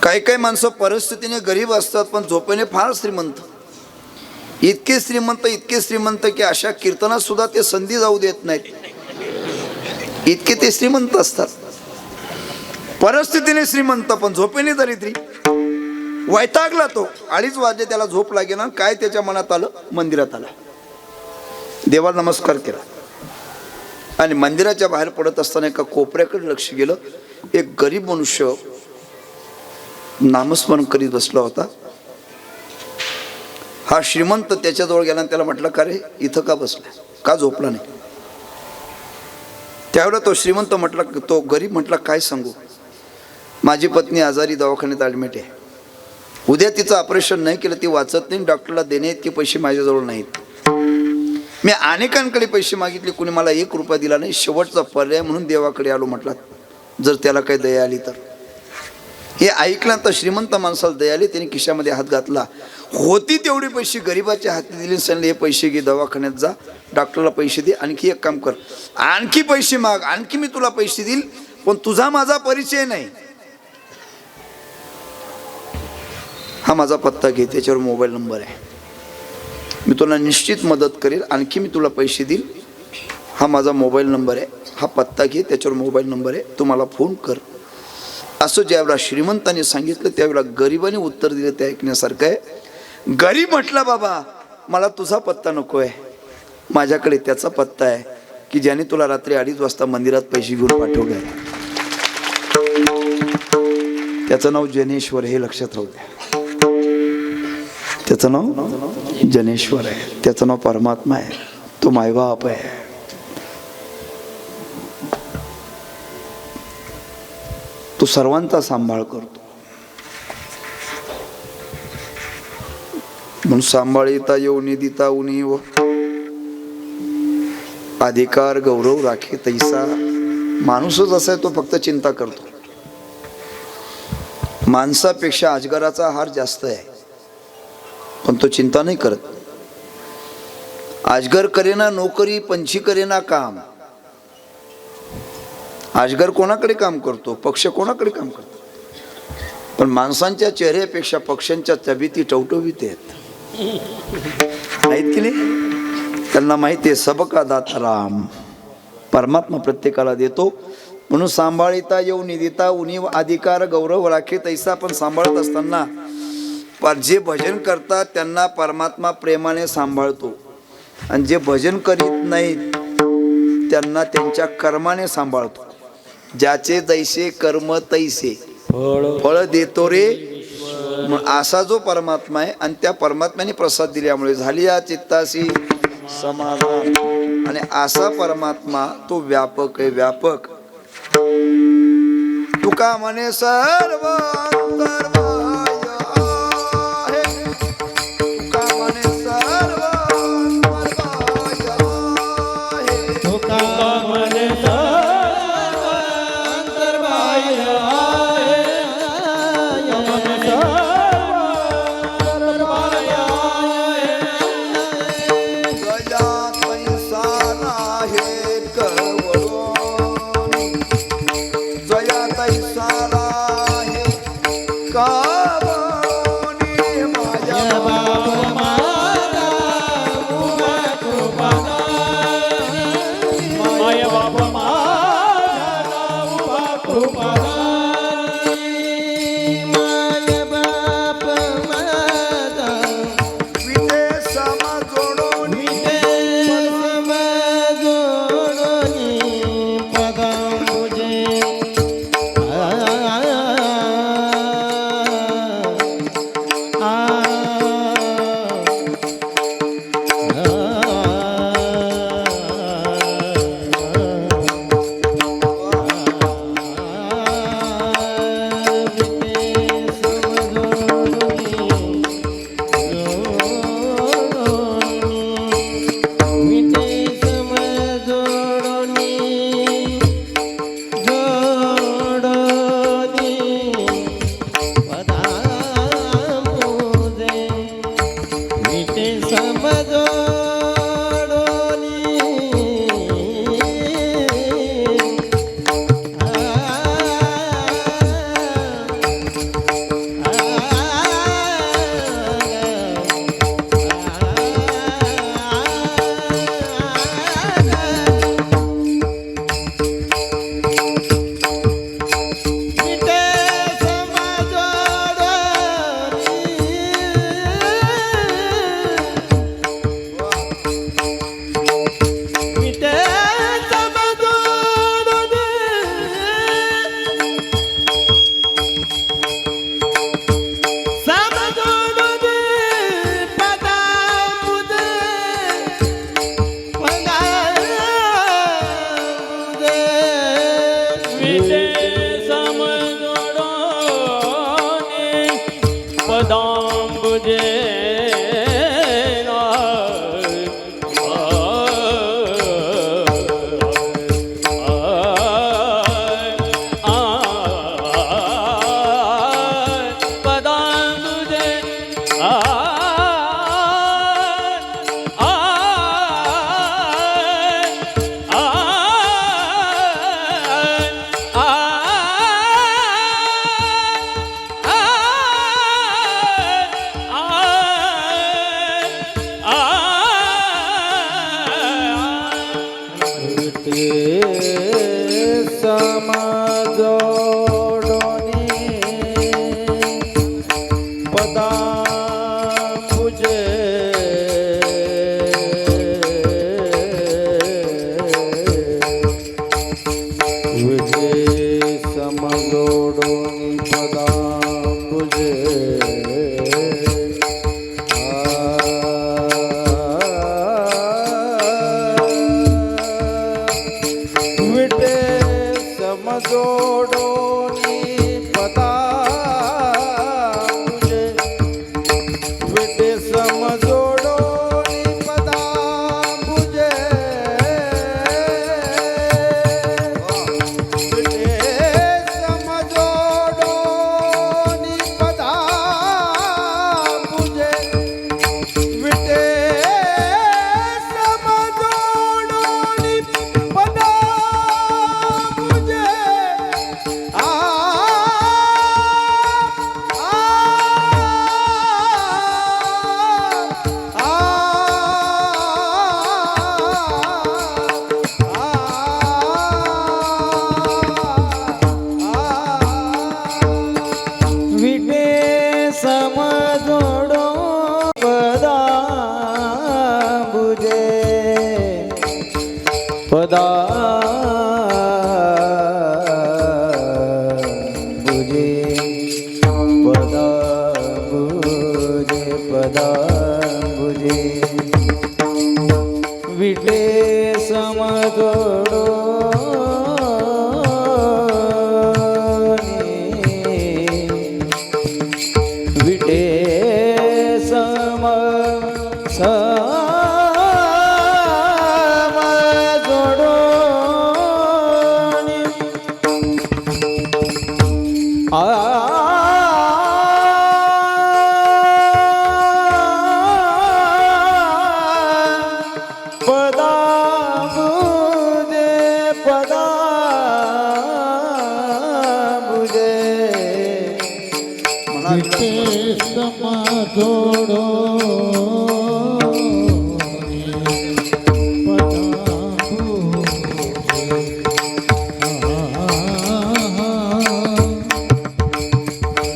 काही काही माणसं परिस्थितीने गरीब असतात पण झोपेने फार श्रीमंत. इतके श्रीमंत की अशा कीर्तनात सुद्धा ते संधी जाऊ देत नाहीत. इतके ते श्रीमंत असतात. परिस्थितीने श्रीमंत पण झोपेने दरिद्री. वैतागला तो. 2:30 वाजले, त्याला झोप लागे ना. काय त्याच्या मनात आलं, मंदिरात आला. देवाला नमस्कार केला आणि मंदिराच्या बाहेर पडत असताना एका कोपऱ्याकडे लक्ष गेलं. एक गरीब मनुष्य नामस्मरण करीत बसला होता. हा श्रीमंत त्याच्याजवळ गेला आणि त्याला म्हटलं, का रे इथं का बसला, का झोपला नाही. त्यावेळेला तो श्रीमंत म्हटला, तो गरीब म्हटला, काय सांगू, माझी पत्नी आजारी दवाखान्यात ॲडमिट आहे. उद्या तिचं ऑपरेशन नाही केलं ती वाचत नाही. डॉक्टरला देणे इतके पैसे माझ्याजवळ नाहीत. मी अनेकांकडे पैसे मागितले, कुणी मला 1 रुपया दिला नाही. शेवटचा पर्याय म्हणून देवाकडे आलो. म्हटलं जर त्याला काही दया आली तर. हे ऐकल्यानंतर श्रीमंत माणसाला दया आली. त्याने खिशामध्ये हात घातला. होती तेवढे पैसे गरीबाच्या हाती दिले. सांगितले, हे पैसे घे, दवाखान्यात जा, डॉक्टरला पैसे दे. आणखी एक काम कर, आणखी पैसे माग, आणखी मी तुला पैसे देईल, पण तुझा माझा परिचय नाही. हा माझा पत्ता घे, त्याच्यावर मोबाईल नंबर आहे. मी तुला निश्चित मदत करेल. आणखी मी तुला पैसे देईल. हा माझा मोबाईल नंबर आहे. हा पत्ता घे, त्याच्यावर मोबाईल नंबर आहे, तू मला फोन कर. असं ज्यावेळेला श्रीमंताने सांगितलं त्यावेळेला गरीबाने उत्तर दिलं. ते ऐकण्यासारखं आहे. गरीब म्हटला, बाबा मला तुझा पत्ता नको आहे, माझ्याकडे त्याचा पत्ता आहे की ज्याने तुला रात्री 2:30 वाजता मंदिरात पैसे घेऊन पाठवले. त्याचं नाव जनेश्वर, हे लक्षात राहू द्या. त्याचं नाव जनेश्वर आहे. त्याचं नाव परमात्मा आहे. तो मायबाप आहे. तो सर्वांचा सांभाळ करतो. म्हणून सांभाळिता येऊनी दिता उनीव, अधिकार गौरव राखे तैसा. माणूसच असा आहे, तो फक्त चिंता करतो. माणसापेक्षा अजगराचा हार जास्त आहे, पण तो चिंता नाही करत. अजगर करेना नोकरी, पंछी करेना काम. अजगर कोणाकडे काम करतो, पक्ष कोणाकडे काम करतो, पण माणसांच्या चेहऱ्यापेक्षा पक्ष्यांच्या तब्येती टवटवीत आहेत. माहित की नाही? त्यांना माहिती आहे सबका दाता राम, परमात्मा प्रत्येकाला देतो. म्हणून सांभाळिता येऊ निदिता उनी, अधिकार गौरव राखे तैसा. पण सांभाळत असताना जे भजन करतात त्यांना परमात्मा प्रेमाने सांभाळतो, आणि जे भजन करीत नाहीत त्यांना त्यांच्या कर्माने सांभाळतो. ज्याचे जैसे कर्म तैसे फळ देतो रे. मग असा जो परमात्मा आहे, आणि त्या परमात्म्याने प्रसाद दिल्यामुळे झाली या चित्ताशी समाधान. आणि असा परमात्मा तो व्यापक आहे, व्यापक. तुका म्हणे सर्व का पदांबुजे विटे समजोडो विटे समजोडो समजोडो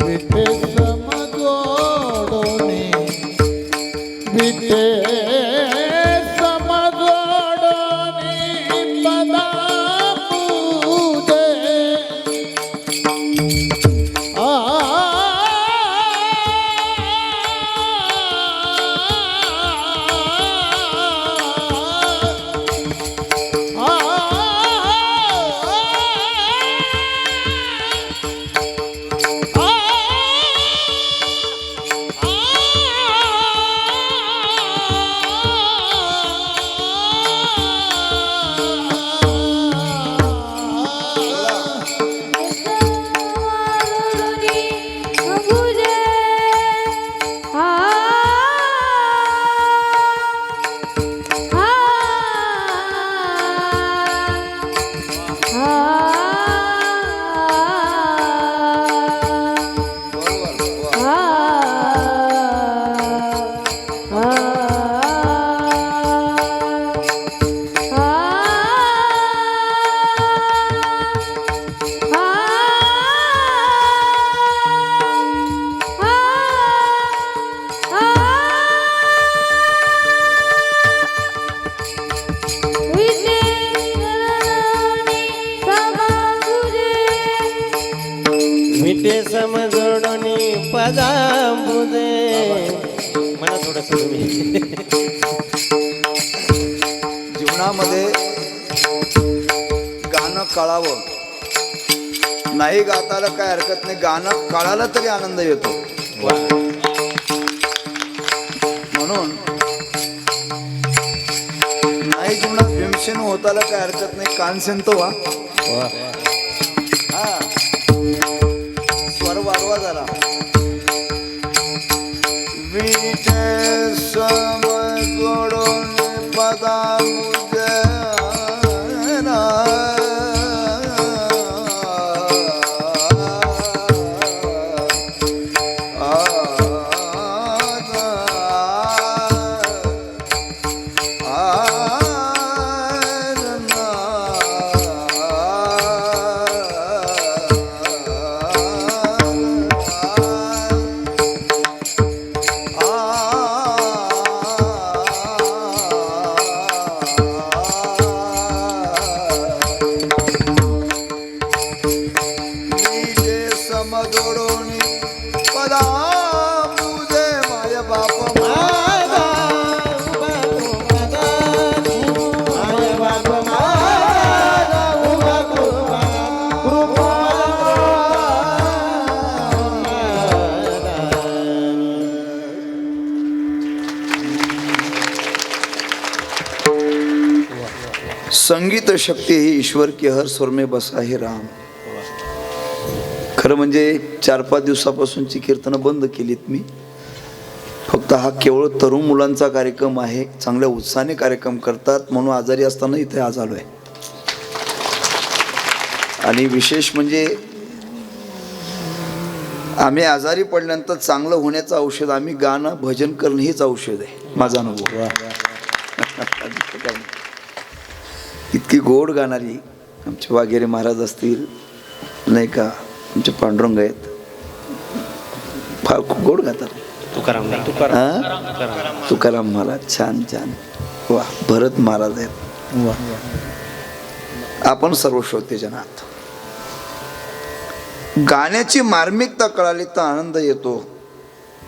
विटे समजोडो विटे समजोडो पदा पूजे विटे समजोडोनी पदांबुजे म्हणा थोडस तुम्ही जीवनामध्ये गाणं कळावं नाही गाताला काय हरकत नाही, गाणं कळालं तरी आनंद येतो. वा होताला काय हरकत नाही, कान सेंतो वा हा स्वर वाढवा जरा. वीट समजोडून पदा संगीत शक्ती ही ईश्वर की हर स्वर में बसा है राम. खरं म्हणजे 4-5 दिवसापासूनची कीर्तनं बंद केलीत मी. फक्त हा केवळ तरुण मुलांचा कार्यक्रम आहे, चांगल्या उत्साहाने कार्यक्रम करतात म्हणून आजारी असताना इथे आज आलोय. आणि विशेष म्हणजे आम्ही आजारी पडल्यानंतर चांगलं होण्याचं औषध आम्ही गाणं भजन करणं हेच औषध आहे. माझा अनुभव. इतकी गोड गाणारी आमचे वाघेरे महाराज असतील नाही का, आमचे पांडुरंग आहेत, फार खूप गोड गातात. तुकाराम महाराज छान छान. वा भरत महाराज आहेत. आपण सर्व श्रोतेजन आहात. गाण्याची मार्मिकता कळाली तर आनंद येतो,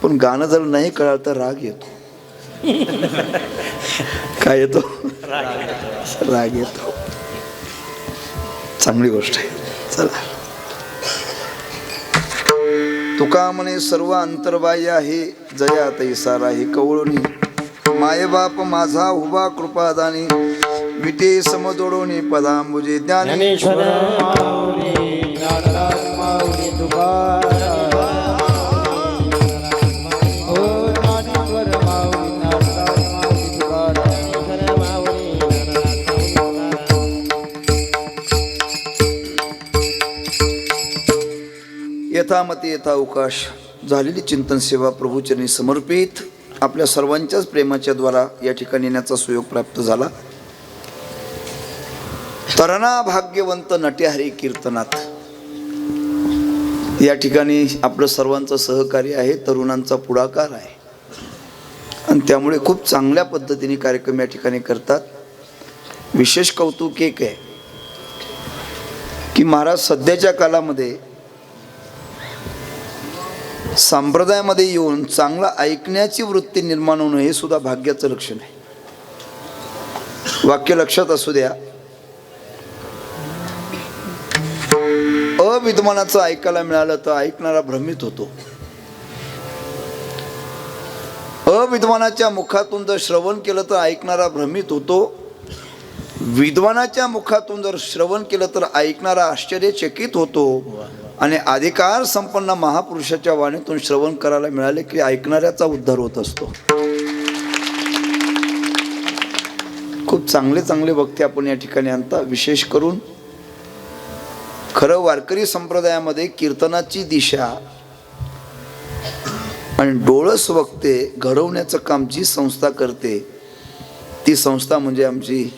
पण गाणं जर नाही कळालं तर राग येतो. काय येतो? राग येतो. चांगली गोष्ट आहे. चला. तुका म्हणे सर्व अंतर्बाह्य आहे, जया तैसारा हे कवळोनी माय बाप माझा उभा कृपादानी विटे समजोडोनी पदांबुजे ज्ञानेश्वर माऊली ज्ञानराज माऊली तुकाराम. यथामती यथावकाश झालेली चिंतन सेवा प्रभूचरणी समर्पित. आपल्या सर्वांच्याच प्रेमाच्या द्वारा या ठिकाणी येण्याचा सुयोग प्राप्त झाला. तरणा भाग्यवंत नट्यहरी कीर्तनात या ठिकाणी आपलं सर्वांचं सहकार्य आहे, तरुणांचा पुढाकार आहे आणि त्यामुळे खूप चांगल्या पद्धतीने कार्यक्रम या ठिकाणी करतात. विशेष कौतुक एक आहे की महाराज सध्याच्या काळामध्ये संप्रदायामध्ये येऊन चांगला ऐकण्याची वृत्ती निर्माण होणं हे सुद्धा भाग्याचं लक्षण आहे. वाक्य लक्षात असू द्या. अविद्वानाचं ऐकायला मिळालं तर ऐकणारा भ्रमित होतो. अविद्वानाच्या मुखातून जर श्रवण केलं तर ऐकणारा भ्रमित होतो. विद्वानाच्या मुखातून जर श्रवण केलं तर ऐकणारा आश्चर्यचकित होतो. आणि अधिकार संपन्न महापुरुषाच्या वाणीतून श्रवण करायला मिळाले की ऐकणाऱ्याचा उद्धार होत असतो. खूप चांगले चांगले वक्ते आपण या ठिकाणी आणता. विशेष करून खरं वारकरी संप्रदायामध्ये कीर्तनाची दिशा आणि डोळस वक्ते घडवण्याचं काम जी संस्था करते ती संस्था म्हणजे आमची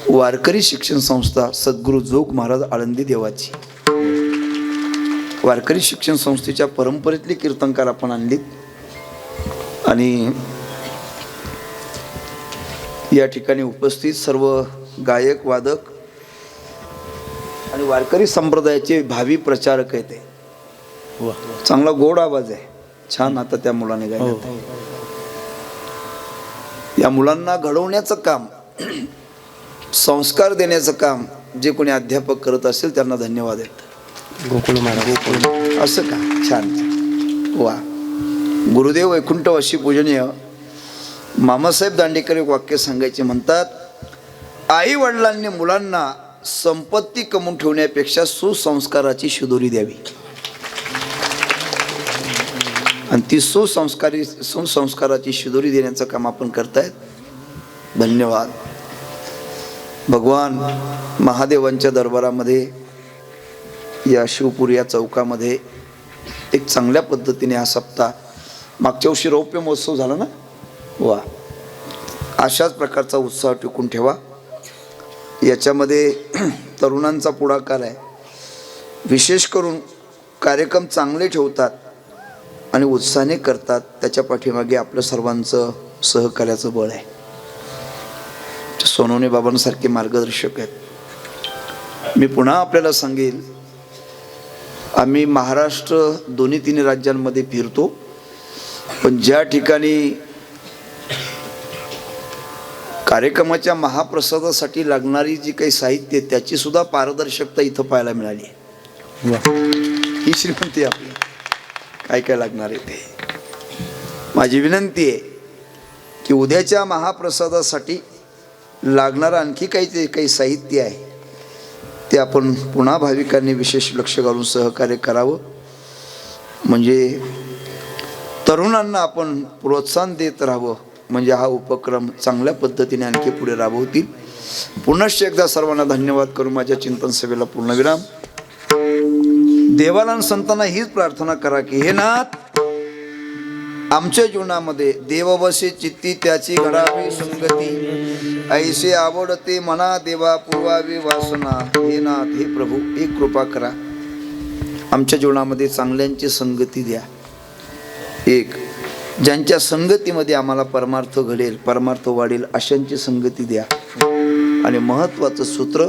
वारकरी शिक्षण संस्था सद्गुरू जोग महाराज आळंदी देवाची. वारकरी शिक्षण संस्थेच्या परंपरेतली कीर्तनकार आपण आणलीत आणि या ठिकाणी उपस्थित सर्व गायक वादक आणि वारकरी संप्रदायाचे भावी प्रचारक आहेत. चांगला गोड आवाज आहे, छान. आता त्या मुलाने गायला या मुलांना घडवण्याचं काम, संस्कार देण्याचं काम जे कोणी अध्यापक करत असेल त्यांना धन्यवाद आहेत. गोकुळ महाराज असं का? छान. वा. गुरुदेव वैकुंठवासी पूजनीय मामासाहेब दांडेकर एक वाक्य सांगायचे म्हणतात, आई वडिलांनी मुलांना संपत्ती कमवून ठेवण्यापेक्षा सुसंस्काराची शिदोरी द्यावी आणि ती सुसंस्काराची शिदोरी देण्याचं काम आपण करतायत. धन्यवाद. भगवान महादेवांच्या दरबारामध्ये या शिवपुरी या चौकामध्ये एक चांगल्या पद्धतीने हा सप्ताह, मागच्या वर्षी रौप्य महोत्सव झाला ना, वा, अशाच प्रकारचा उत्साह टिकून ठेवा. याच्यामध्ये तरुणांचा पुढाकार आहे. विशेष करून कार्यक्रम चांगले ठेवतात आणि उत्साहाने करतात, त्याच्या पाठीमागे आपलं सर्वांचं सहकार्याचं बळ आहे. सोनवणे बाबांसारखे मार्गदर्शक आहेत. मी पुन्हा आपल्याला सांगेल, आम्ही महाराष्ट्र दोन्ही तिन्ही राज्यांमध्ये फिरतो, पण ज्या ठिकाणी कार्यक्रमाच्या महाप्रसादासाठी लागणारी जी काही साहित्य त्याची सुद्धा पारदर्शकता इथं पाहायला मिळाली. ही श्रीमंती आपली, काय काय लागणार आहे ते. माझी विनंती आहे की उद्याच्या महाप्रसादासाठी लागणारं आणखी काही साहित्य आहे ते आपण पुन्हा भाविकांनी विशेष लक्ष घालून सहकार्य करावं. म्हणजे तरुणांना आपण प्रोत्साहन देत राहावं, म्हणजे हा उपक्रम चांगल्या पद्धतीने आणखी पुढे राबवतील. पुनश्च एकदा सर्वांना धन्यवाद करून माझ्या चिंतन सेवेला पूर्णविराम. देवाला आणि संतांना हीच प्रार्थना करा की हे नाथ, आमच्या जीवनामध्ये देव बसे चित्ती त्याची घडावी संगती, ऐसे आवडते मना देवा पुरवावी वासना. हे नाथ, हे प्रभू, ही कृपा करा, आमच्या जीवनामध्ये चांगल्यांची संगती द्या. एक, ज्यांच्या संगतीमध्ये आम्हाला परमार्थ घडेल, परमार्थ वाढेल, अशांची संगती द्या. आणि महत्त्वाचं सूत्र,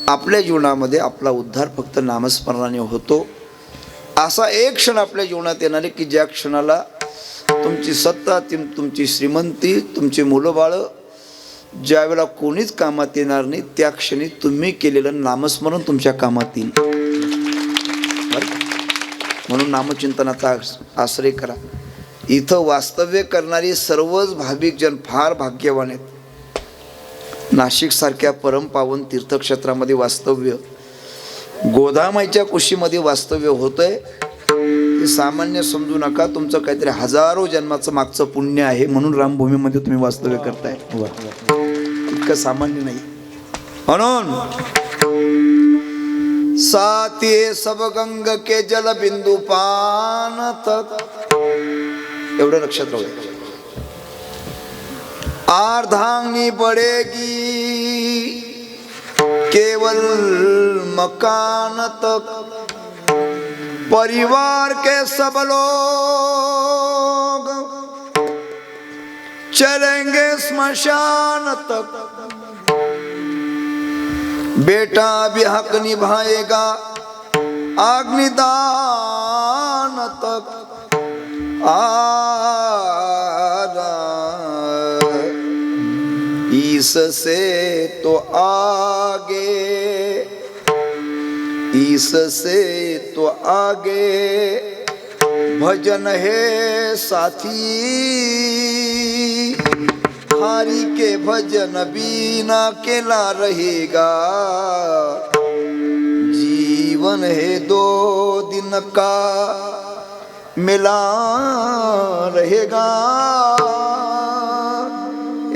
आपल्या जीवनामध्ये आपला उद्धार फक्त नामस्मरणाने होतो. असा एक क्षण आपल्या जीवनात येणार आहे की ज्या क्षणाला तुमची सत्ता, तुमची श्रीमंती, तुमची मुलं बाळं ज्या वेळेला कोणीच कामात येणार नाही, त्या क्षणी तुम्ही केलेलं नामस्मरण तुमच्या कामात येईल. म्हणून नामचिंतनाचा आश्रय करा. इथं वास्तव्य करणारी सर्वच भाविक जन फार भाग्यवान आहेत. नाशिक सारख्या परमपावन तीर्थक्षेत्रामध्ये वास्तव्य, गोदामाईच्या कुशीमध्ये वास्तव्य होतंय, हे सामान्य समजू नका. तुमचं काहीतरी हजारो जन्माचं मागचं पुण्य आहे, म्हणून रामभूमीमध्ये तुम्ही वास्तव्य करताय. इतकं सामान्य नाही. म्हणून साते सब गंग के जल बिंदू पान तक, एवढं लक्षात राहू द्या. अर्धांगी बढ़ेगी केवल मकान तक, परिवार के सब लोग चलेंगे स्मशान तक, बेटा भी हक निभाएगा अग्निदान तक. इससे तो आगे, इससे तो आगे भजन है साथी, हरि के भजन बिना अकेला रहेगा. जीवन है दो दिन का मिला रहेगा,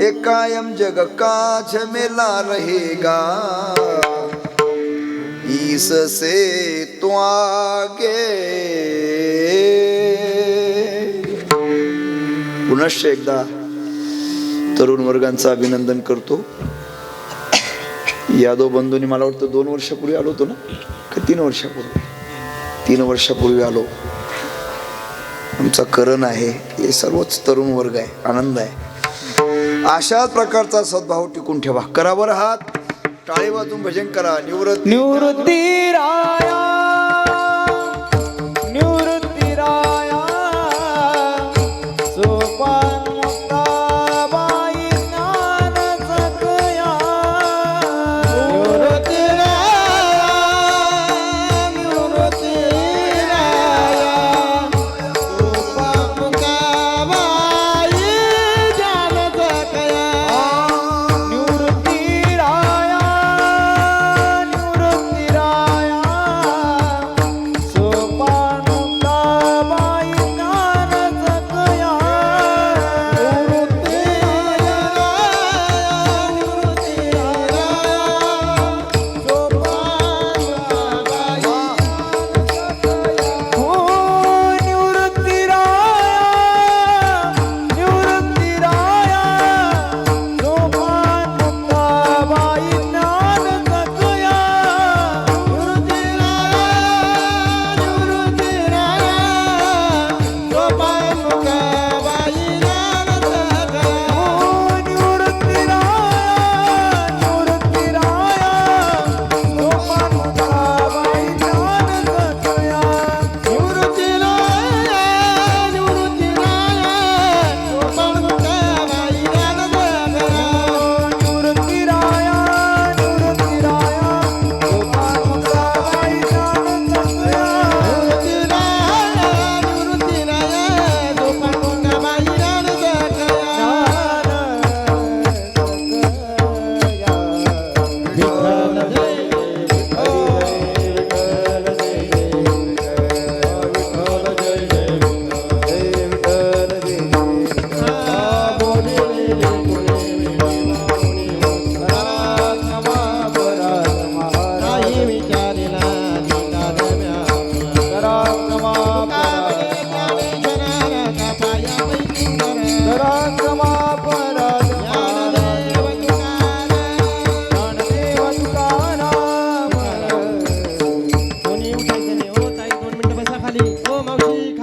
एक कायम जग का झमेला रहेगा. इससे तो आगे. पुनश्च एकदा तरुण वर्गांचं अभिनंदन करतो. यादव बंधूंनी मला वाटतं 2 वर्षापूर्वी आलो होतो ना, का 3 वर्षापूर्वी, 3 वर्षापूर्वी आलो. आमचा करण आहे, हे सर्वच तरुण वर्ग आहे, आनंद आहे. अशाच प्रकारचा सद्भाव टिकून ठेवा. करावर हात, टाळी वाजून भजन करा. निवृत्ती निवृत्ती राया